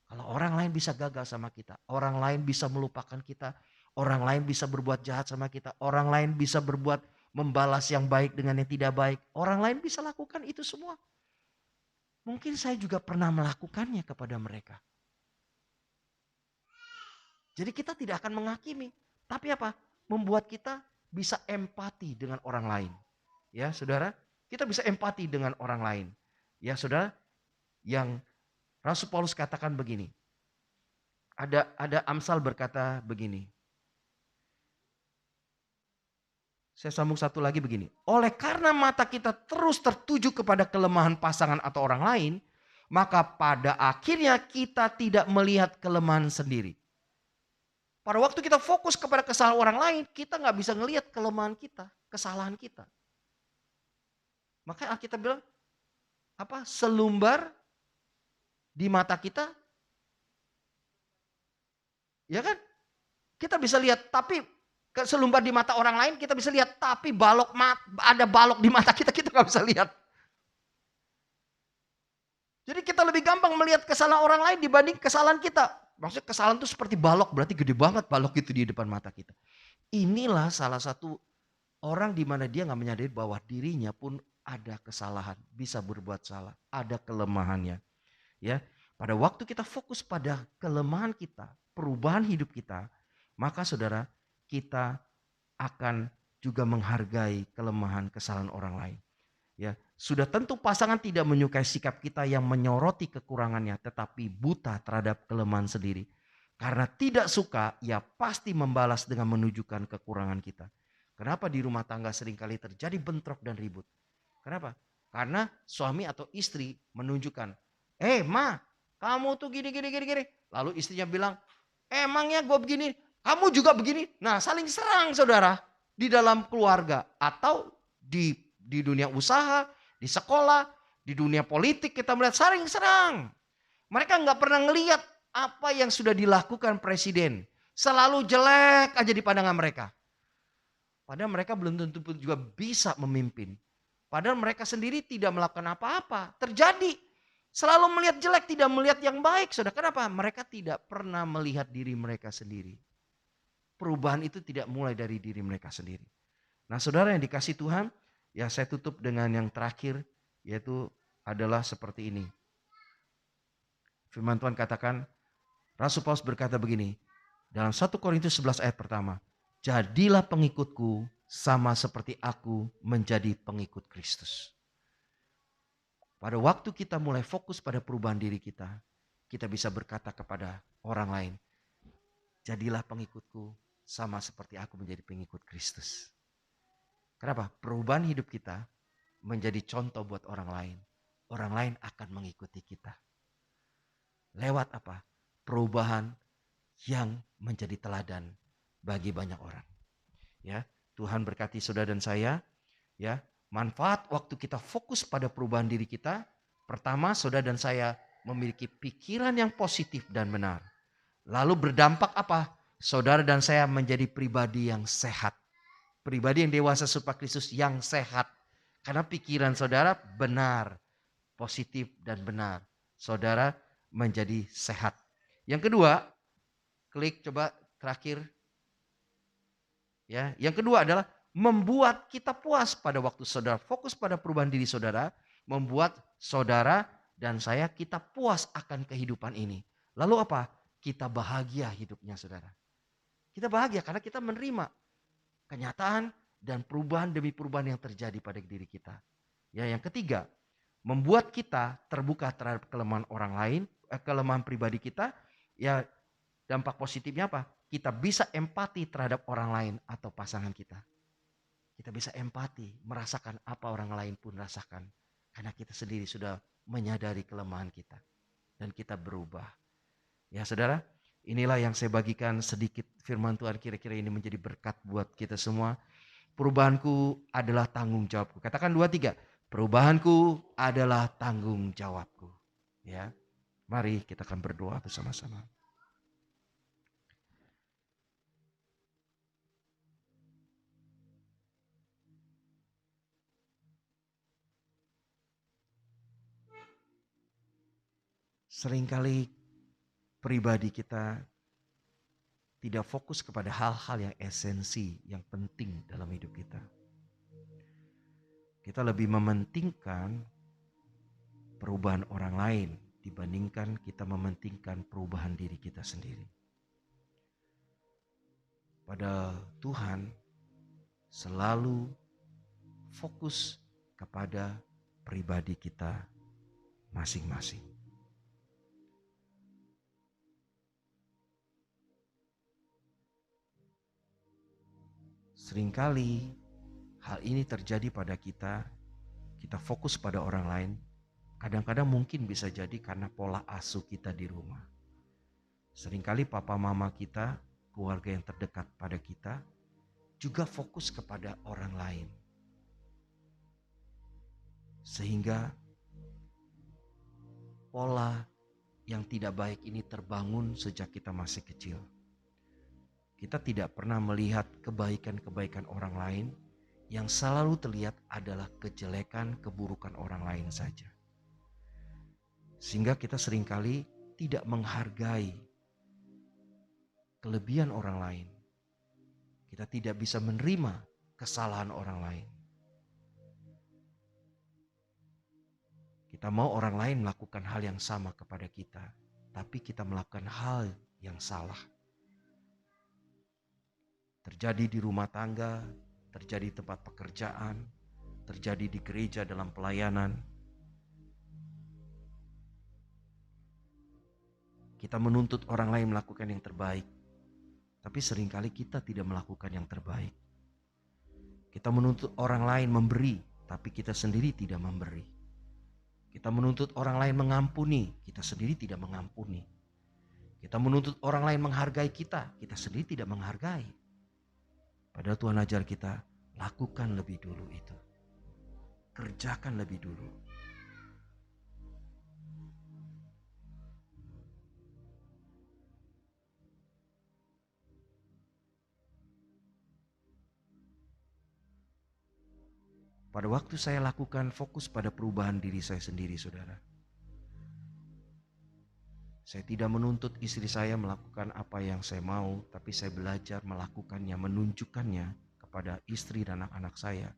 Kalau orang lain bisa gagal sama kita, orang lain bisa melupakan kita, orang lain bisa berbuat jahat sama kita, orang lain bisa berbuat membalas yang baik dengan yang tidak baik, orang lain bisa lakukan itu semua. Mungkin saya juga pernah melakukannya kepada mereka. Jadi kita tidak akan menghakimi, tapi apa? Membuat kita bisa empati dengan orang lain. Ya, saudara, kita bisa empati dengan orang lain. Ya, saudara, yang Rasul Paulus katakan begini. Ada Amsal berkata begini. Saya sambung satu lagi begini. Oleh karena mata kita terus tertuju kepada kelemahan pasangan atau orang lain, maka pada akhirnya kita tidak melihat kelemahan sendiri. Pada waktu kita fokus kepada kesalahan orang lain, kita nggak bisa ngelihat kelemahan kita, kesalahan kita. Makanya Alkitab bilang, apa? Selumbar di mata kita, ya kan? Kita bisa lihat, tapi selumbar di mata orang lain kita bisa lihat, tapi ada balok di mata kita, kita nggak bisa lihat. Jadi kita lebih gampang melihat kesalahan orang lain dibanding kesalahan kita. Maksudnya kesalahan itu seperti balok, berarti gede banget balok itu di depan mata kita. Inilah salah satu orang di mana dia nggak menyadari bahwa dirinya pun ada kesalahan, bisa berbuat salah, ada kelemahannya. Ya, pada waktu kita fokus pada kelemahan kita, perubahan hidup kita, maka saudara, kita akan juga menghargai kelemahan kesalahan orang lain. Ya, sudah tentu pasangan tidak menyukai sikap kita yang menyoroti kekurangannya, tetapi buta terhadap kelemahan sendiri. Karena tidak suka, ia pasti membalas dengan menunjukkan kekurangan kita. Kenapa di rumah tangga seringkali terjadi bentrok dan ribut? Kenapa? Karena suami atau istri menunjukkan, ma, kamu tuh gini. Lalu istrinya bilang, emangnya gue begini, kamu juga begini. Nah, saling serang saudara di dalam keluarga atau di dunia usaha, di sekolah, di dunia politik kita melihat saling serang. Mereka nggak pernah ngelihat apa yang sudah dilakukan presiden. Selalu jelek aja di pandangan mereka. Padahal mereka belum tentu juga bisa memimpin. Padahal mereka sendiri tidak melakukan apa-apa. Terjadi. Selalu melihat jelek, tidak melihat yang baik. Saudara, kenapa? Mereka tidak pernah melihat diri mereka sendiri. Perubahan itu tidak mulai dari diri mereka sendiri. Nah, saudara yang dikasih Tuhan, ya saya tutup dengan yang terakhir, yaitu adalah seperti ini. Firman Tuhan katakan, Rasul Paulus berkata begini, dalam 1 Korintus 11 ayat pertama, jadilah pengikutku sama seperti aku menjadi pengikut Kristus. Pada waktu kita mulai fokus pada perubahan diri kita bisa berkata kepada orang lain, jadilah pengikutku sama seperti aku menjadi pengikut Kristus. Kenapa? Perubahan hidup kita menjadi contoh buat orang lain. Orang lain akan mengikuti kita. Lewat apa? Perubahan yang menjadi teladan bagi banyak orang. Ya, Tuhan berkati saudara dan saya. Ya, manfaat waktu kita fokus pada perubahan diri kita. Pertama, saudara dan saya memiliki pikiran yang positif dan benar. Lalu berdampak apa? Saudara dan saya menjadi pribadi yang sehat. Pribadi yang dewasa serupa Kristus yang sehat. Karena pikiran saudara benar, positif dan benar. Saudara menjadi sehat. Yang kedua, klik coba terakhir. Ya, yang kedua adalah membuat kita puas pada waktu saudara fokus pada perubahan diri saudara, membuat saudara dan saya kita puas akan kehidupan ini. Lalu apa? Kita bahagia hidupnya saudara. Kita bahagia karena kita menerima kenyataan dan perubahan demi perubahan yang terjadi pada diri kita. Ya, yang ketiga, membuat kita terbuka terhadap kelemahan orang lain, kelemahan pribadi kita. Ya, dampak positifnya apa? Kita bisa empati terhadap orang lain atau pasangan kita. Kita bisa empati, merasakan apa orang lain pun rasakan. Karena kita sendiri sudah menyadari kelemahan kita. Dan kita berubah. Ya saudara, inilah yang saya bagikan sedikit firman Tuhan, kira-kira ini menjadi berkat buat kita semua. Perubahanku adalah tanggung jawabku. Katakan 2, 3. Perubahanku adalah tanggung jawabku. Ya, mari kita akan berdoa bersama-sama. Seringkali pribadi kita tidak fokus kepada hal-hal yang esensi, yang penting dalam hidup kita. Kita lebih mementingkan perubahan orang lain dibandingkan kita mementingkan perubahan diri kita sendiri. Padahal Tuhan selalu fokus kepada pribadi kita masing-masing. Seringkali hal ini terjadi pada kita fokus pada orang lain. Kadang-kadang mungkin bisa jadi karena pola asuh kita di rumah. Seringkali papa mama kita, keluarga yang terdekat pada kita, juga fokus kepada orang lain. Sehingga pola yang tidak baik ini terbangun sejak kita masih kecil. Kita tidak pernah melihat kebaikan-kebaikan orang lain, yang selalu terlihat adalah kejelekan, keburukan orang lain saja. Sehingga kita seringkali tidak menghargai kelebihan orang lain. Kita tidak bisa menerima kesalahan orang lain. Kita mau orang lain melakukan hal yang sama kepada kita, tapi kita melakukan hal yang salah. Terjadi di rumah tangga, terjadi di tempat pekerjaan, terjadi di gereja dalam pelayanan. Kita menuntut orang lain melakukan yang terbaik, tapi seringkali kita tidak melakukan yang terbaik. Kita menuntut orang lain memberi, tapi kita sendiri tidak memberi. Kita menuntut orang lain mengampuni, kita sendiri tidak mengampuni. Kita menuntut orang lain menghargai kita sendiri tidak menghargai. Padahal Tuhan ajar kita, lakukan lebih dulu itu. Kerjakan lebih dulu. Pada waktu saya lakukan fokus pada perubahan diri saya sendiri, saudara. Saya tidak menuntut istri saya melakukan apa yang saya mau, tapi saya belajar melakukannya, menunjukkannya kepada istri dan anak-anak saya.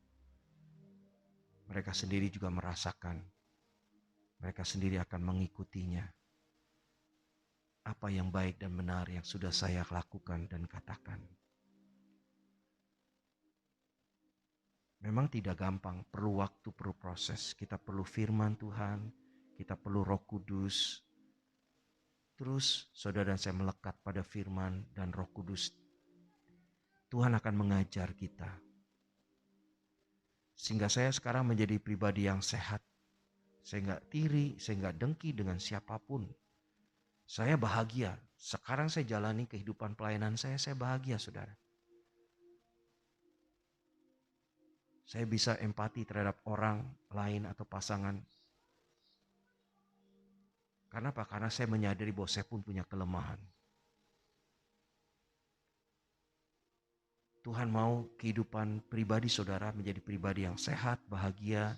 Mereka sendiri juga merasakan. Mereka sendiri akan mengikutinya. apa yang baik dan benar yang sudah saya lakukan dan katakan. Memang tidak gampang, perlu waktu, perlu proses. Kita perlu firman Tuhan, kita perlu Roh Kudus. Terus saudara dan saya melekat pada firman dan Roh Kudus. Tuhan akan mengajar kita. Sehingga saya sekarang menjadi pribadi yang sehat. Saya nggak tiri, saya nggak dengki dengan siapapun. Saya bahagia. Sekarang saya jalani kehidupan pelayanan saya bahagia, saudara. Saya bisa empati terhadap orang lain atau pasangan. Karena apa? Karena saya menyadari bahwa saya pun punya kelemahan. Tuhan mau kehidupan pribadi saudara menjadi pribadi yang sehat, bahagia,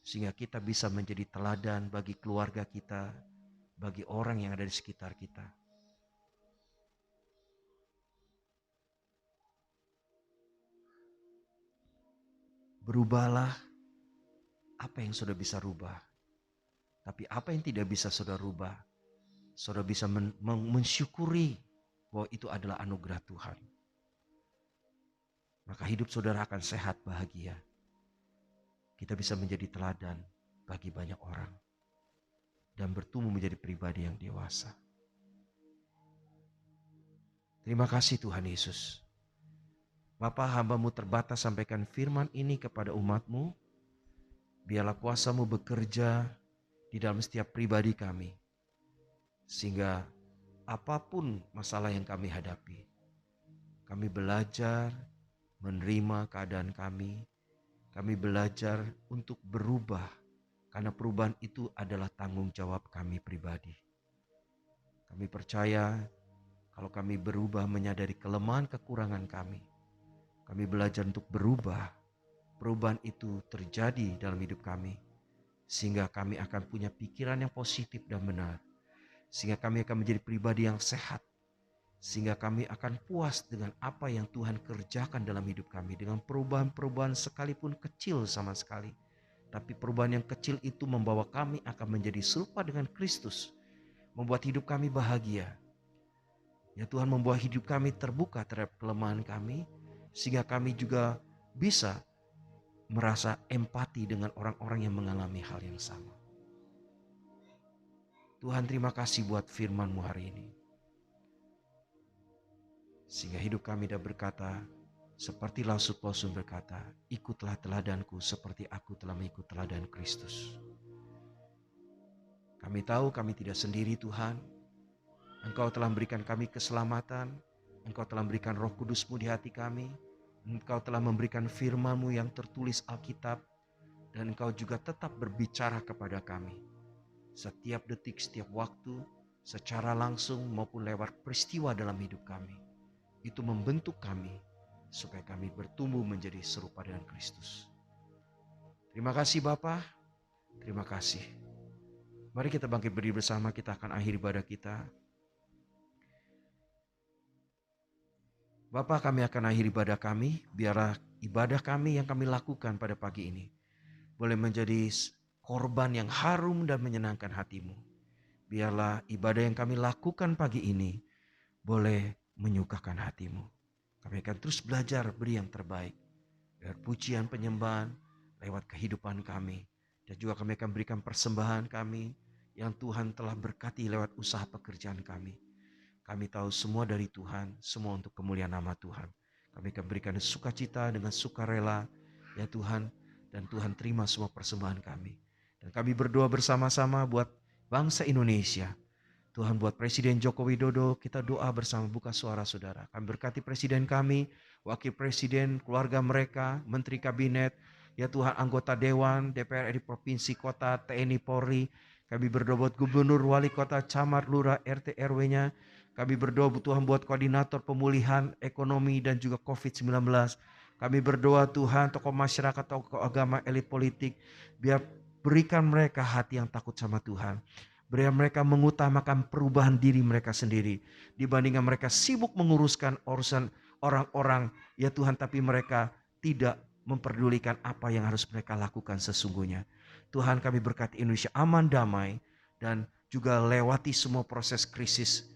sehingga kita bisa menjadi teladan bagi keluarga kita, bagi orang yang ada di sekitar kita. Berubahlah apa yang sudah bisa rubah. Tapi apa yang tidak bisa saudara rubah, saudara bisa mensyukuri bahwa itu adalah anugerah Tuhan. Maka hidup saudara akan sehat, bahagia. Kita bisa menjadi teladan bagi banyak orang. Dan bertumbuh menjadi pribadi yang dewasa. Terima kasih Tuhan Yesus. Bapa, hamba-Mu terbatas sampaikan firman ini kepada umat-Mu. Biarlah kuasa-Mu bekerja di dalam setiap pribadi kami. Sehingga apapun masalah yang kami hadapi, kami belajar menerima keadaan kami. Kami belajar untuk berubah. Karena perubahan itu adalah tanggung jawab kami pribadi. Kami percaya kalau kami berubah menyadari kelemahan kekurangan kami. Kami belajar untuk berubah. Perubahan itu terjadi dalam hidup kami. Sehingga kami akan punya pikiran yang positif dan benar. Sehingga kami akan menjadi pribadi yang sehat. Sehingga kami akan puas dengan apa yang Tuhan kerjakan dalam hidup kami. Dengan perubahan-perubahan sekalipun kecil sama sekali. Tapi perubahan yang kecil itu membawa kami akan menjadi serupa dengan Kristus. Membuat hidup kami bahagia. Ya Tuhan, membuat hidup kami terbuka terhadap kelemahan kami. Sehingga kami juga bisa merasa empati dengan orang-orang yang mengalami hal yang sama. Tuhan, terima kasih buat firman-Mu hari ini. Sehingga hidup kami dapat berkata, seperti Rasul Paulus berkata, ikutlah teladanku seperti aku telah mengikut teladan Kristus. Kami tahu kami tidak sendiri Tuhan. Engkau telah memberikan kami keselamatan. Engkau telah memberikan Roh Kudus-Mu di hati kami. Engkau telah memberikan firman-Mu yang tertulis Alkitab. Dan Engkau juga tetap berbicara kepada kami. Setiap detik, setiap waktu, secara langsung maupun lewat peristiwa dalam hidup kami. Itu membentuk kami supaya kami bertumbuh menjadi serupa dengan Kristus. Terima kasih Bapa, terima kasih. Mari kita bangkit berdiri bersama, kita akan akhiri ibadah kita. Bapa, kami akan akhiri ibadah kami, biarlah ibadah kami yang kami lakukan pada pagi ini boleh menjadi korban yang harum dan menyenangkan hati-Mu. Biarlah ibadah yang kami lakukan pagi ini boleh menyukakan hati-Mu. Kami akan terus belajar beri yang terbaik. Lewat pujian penyembahan, lewat kehidupan kami. Dan juga kami akan berikan persembahan kami yang Tuhan telah berkati lewat usaha pekerjaan kami. Kami tahu semua dari Tuhan, semua untuk kemuliaan nama Tuhan. Kami akan berikan sukacita dengan sukarela, ya Tuhan. Dan Tuhan terima semua persembahan kami. Dan kami berdoa bersama-sama buat bangsa Indonesia. Tuhan, buat Presiden Joko Widodo, kita doa bersama, buka suara saudara. Kami berkati Presiden kami, Wakil Presiden, keluarga mereka, Menteri Kabinet, ya Tuhan, anggota Dewan, DPR RI Provinsi, Kota, TNI, Polri. Kami berdoa buat Gubernur, Wali Kota, Camat, Lurah, RT, RW-nya. Kami berdoa Tuhan buat koordinator pemulihan ekonomi dan juga COVID-19. Kami berdoa Tuhan, tokoh masyarakat, tokoh agama, elit politik, biar berikan mereka hati yang takut sama Tuhan. Biar mereka mengutamakan perubahan diri mereka sendiri. Dibandingkan mereka sibuk menguruskan urusan orang-orang. Ya Tuhan, tapi mereka tidak memperdulikan apa yang harus mereka lakukan sesungguhnya. Tuhan, kami berkati Indonesia aman, damai. Dan juga lewati semua proses krisis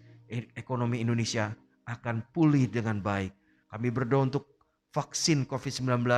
ekonomi Indonesia akan pulih dengan baik. Kami berdoa untuk vaksin COVID-19,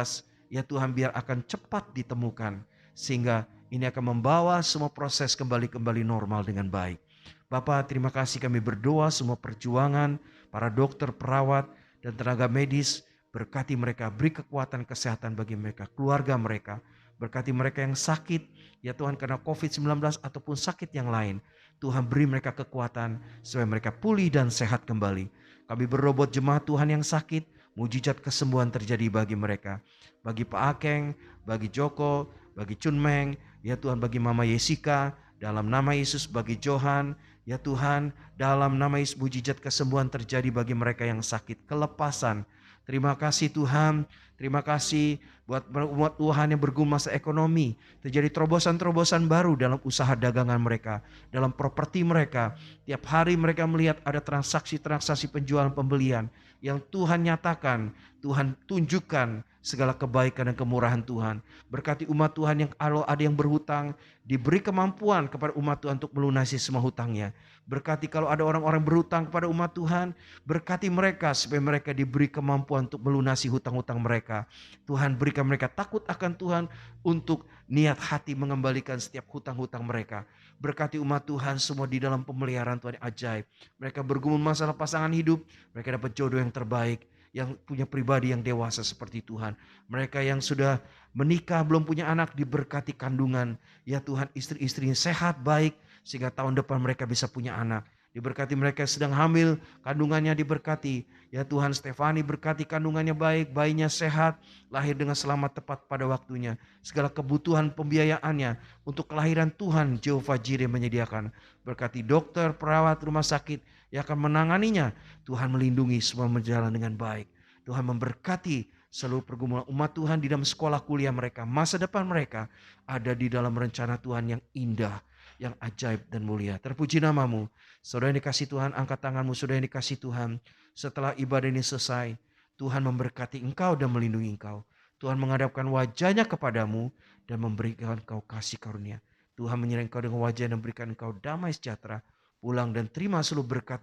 ya Tuhan biar akan cepat ditemukan, sehingga ini akan membawa semua proses kembali normal dengan baik. Bapak, terima kasih, kami berdoa semua perjuangan para dokter, perawat, dan tenaga medis, berkati mereka, beri kekuatan kesehatan bagi mereka, keluarga mereka, berkati mereka yang sakit, ya Tuhan, karena COVID-19 ataupun sakit yang lain. Tuhan beri mereka kekuatan supaya mereka pulih dan sehat kembali. Kami berdoa buat jemaat Tuhan yang sakit, mujizat kesembuhan terjadi bagi mereka. Bagi Pak Akeng, bagi Joko, bagi Chun Meng, ya Tuhan, bagi Mama Yesika, dalam nama Yesus, bagi Johan, ya Tuhan, dalam nama Yesus, mujizat kesembuhan terjadi bagi mereka yang sakit, kelepasan. Terima kasih Tuhan, terima kasih buat umat Tuhan yang bergumul masa ekonomi. Terjadi terobosan-terobosan baru dalam usaha dagangan mereka, dalam properti mereka. Tiap hari mereka melihat ada transaksi-transaksi penjualan pembelian yang Tuhan nyatakan, Tuhan tunjukkan segala kebaikan dan kemurahan Tuhan. Berkati umat Tuhan yang kalau ada yang berhutang, diberi kemampuan kepada umat Tuhan untuk melunasi semua hutangnya. Berkati kalau ada orang-orang berhutang kepada umat Tuhan, berkati mereka supaya mereka diberi kemampuan untuk melunasi hutang-hutang mereka. Tuhan, berikan mereka takut akan Tuhan untuk niat hati mengembalikan setiap hutang-hutang mereka. Berkati umat Tuhan semua di dalam pemeliharaan Tuhan yang ajaib. Mereka bergumul masalah pasangan hidup, mereka dapat jodoh yang terbaik, yang punya pribadi yang dewasa seperti Tuhan. Mereka yang sudah menikah belum punya anak, diberkati kandungan. Ya Tuhan, istri-istrinya sehat, baik, sehingga tahun depan mereka bisa punya anak. Diberkati mereka yang sedang hamil, kandungannya diberkati. Ya Tuhan, Stefani berkati kandungannya baik, bayinya sehat, lahir dengan selamat tepat pada waktunya. Segala kebutuhan pembiayaannya untuk kelahiran Tuhan Jehovah Jireh menyediakan. Berkati dokter, perawat rumah sakit yang akan menanganinya. Tuhan melindungi semua berjalan dengan baik. Tuhan memberkati seluruh pergumulan umat Tuhan di dalam sekolah kuliah mereka. Masa depan mereka ada di dalam rencana Tuhan yang indah, yang ajaib dan mulia. Terpuji namamu. Saudara yang dikasih Tuhan, angkat tanganmu. Saudara yang dikasih Tuhan, setelah ibadah ini selesai, Tuhan memberkati engkau dan melindungi engkau. Tuhan menghadapkan wajahnya kepadamu dan memberikan engkau kasih karunia. Tuhan menyertai engkau dengan wajah dan memberikan engkau damai sejahtera. Pulang dan terima seluruh berkat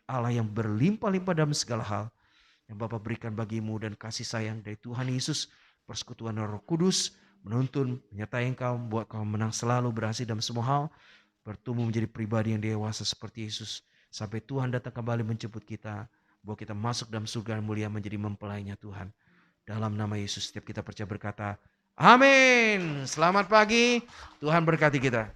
Allah yang berlimpah-limpah dalam segala hal yang Bapa berikan bagimu, dan kasih sayang dari Tuhan Yesus, persekutuan Roh Kudus menuntun, menyertai engkau, membuat kau menang selalu, berhasil dalam semua hal, bertumbuh menjadi pribadi yang dewasa seperti Yesus, sampai Tuhan datang kembali menjemput kita, bahwa kita masuk dalam surga yang mulia menjadi mempelainya Tuhan. Dalam nama Yesus setiap kita percaya berkata, amin. Selamat pagi, Tuhan berkati kita.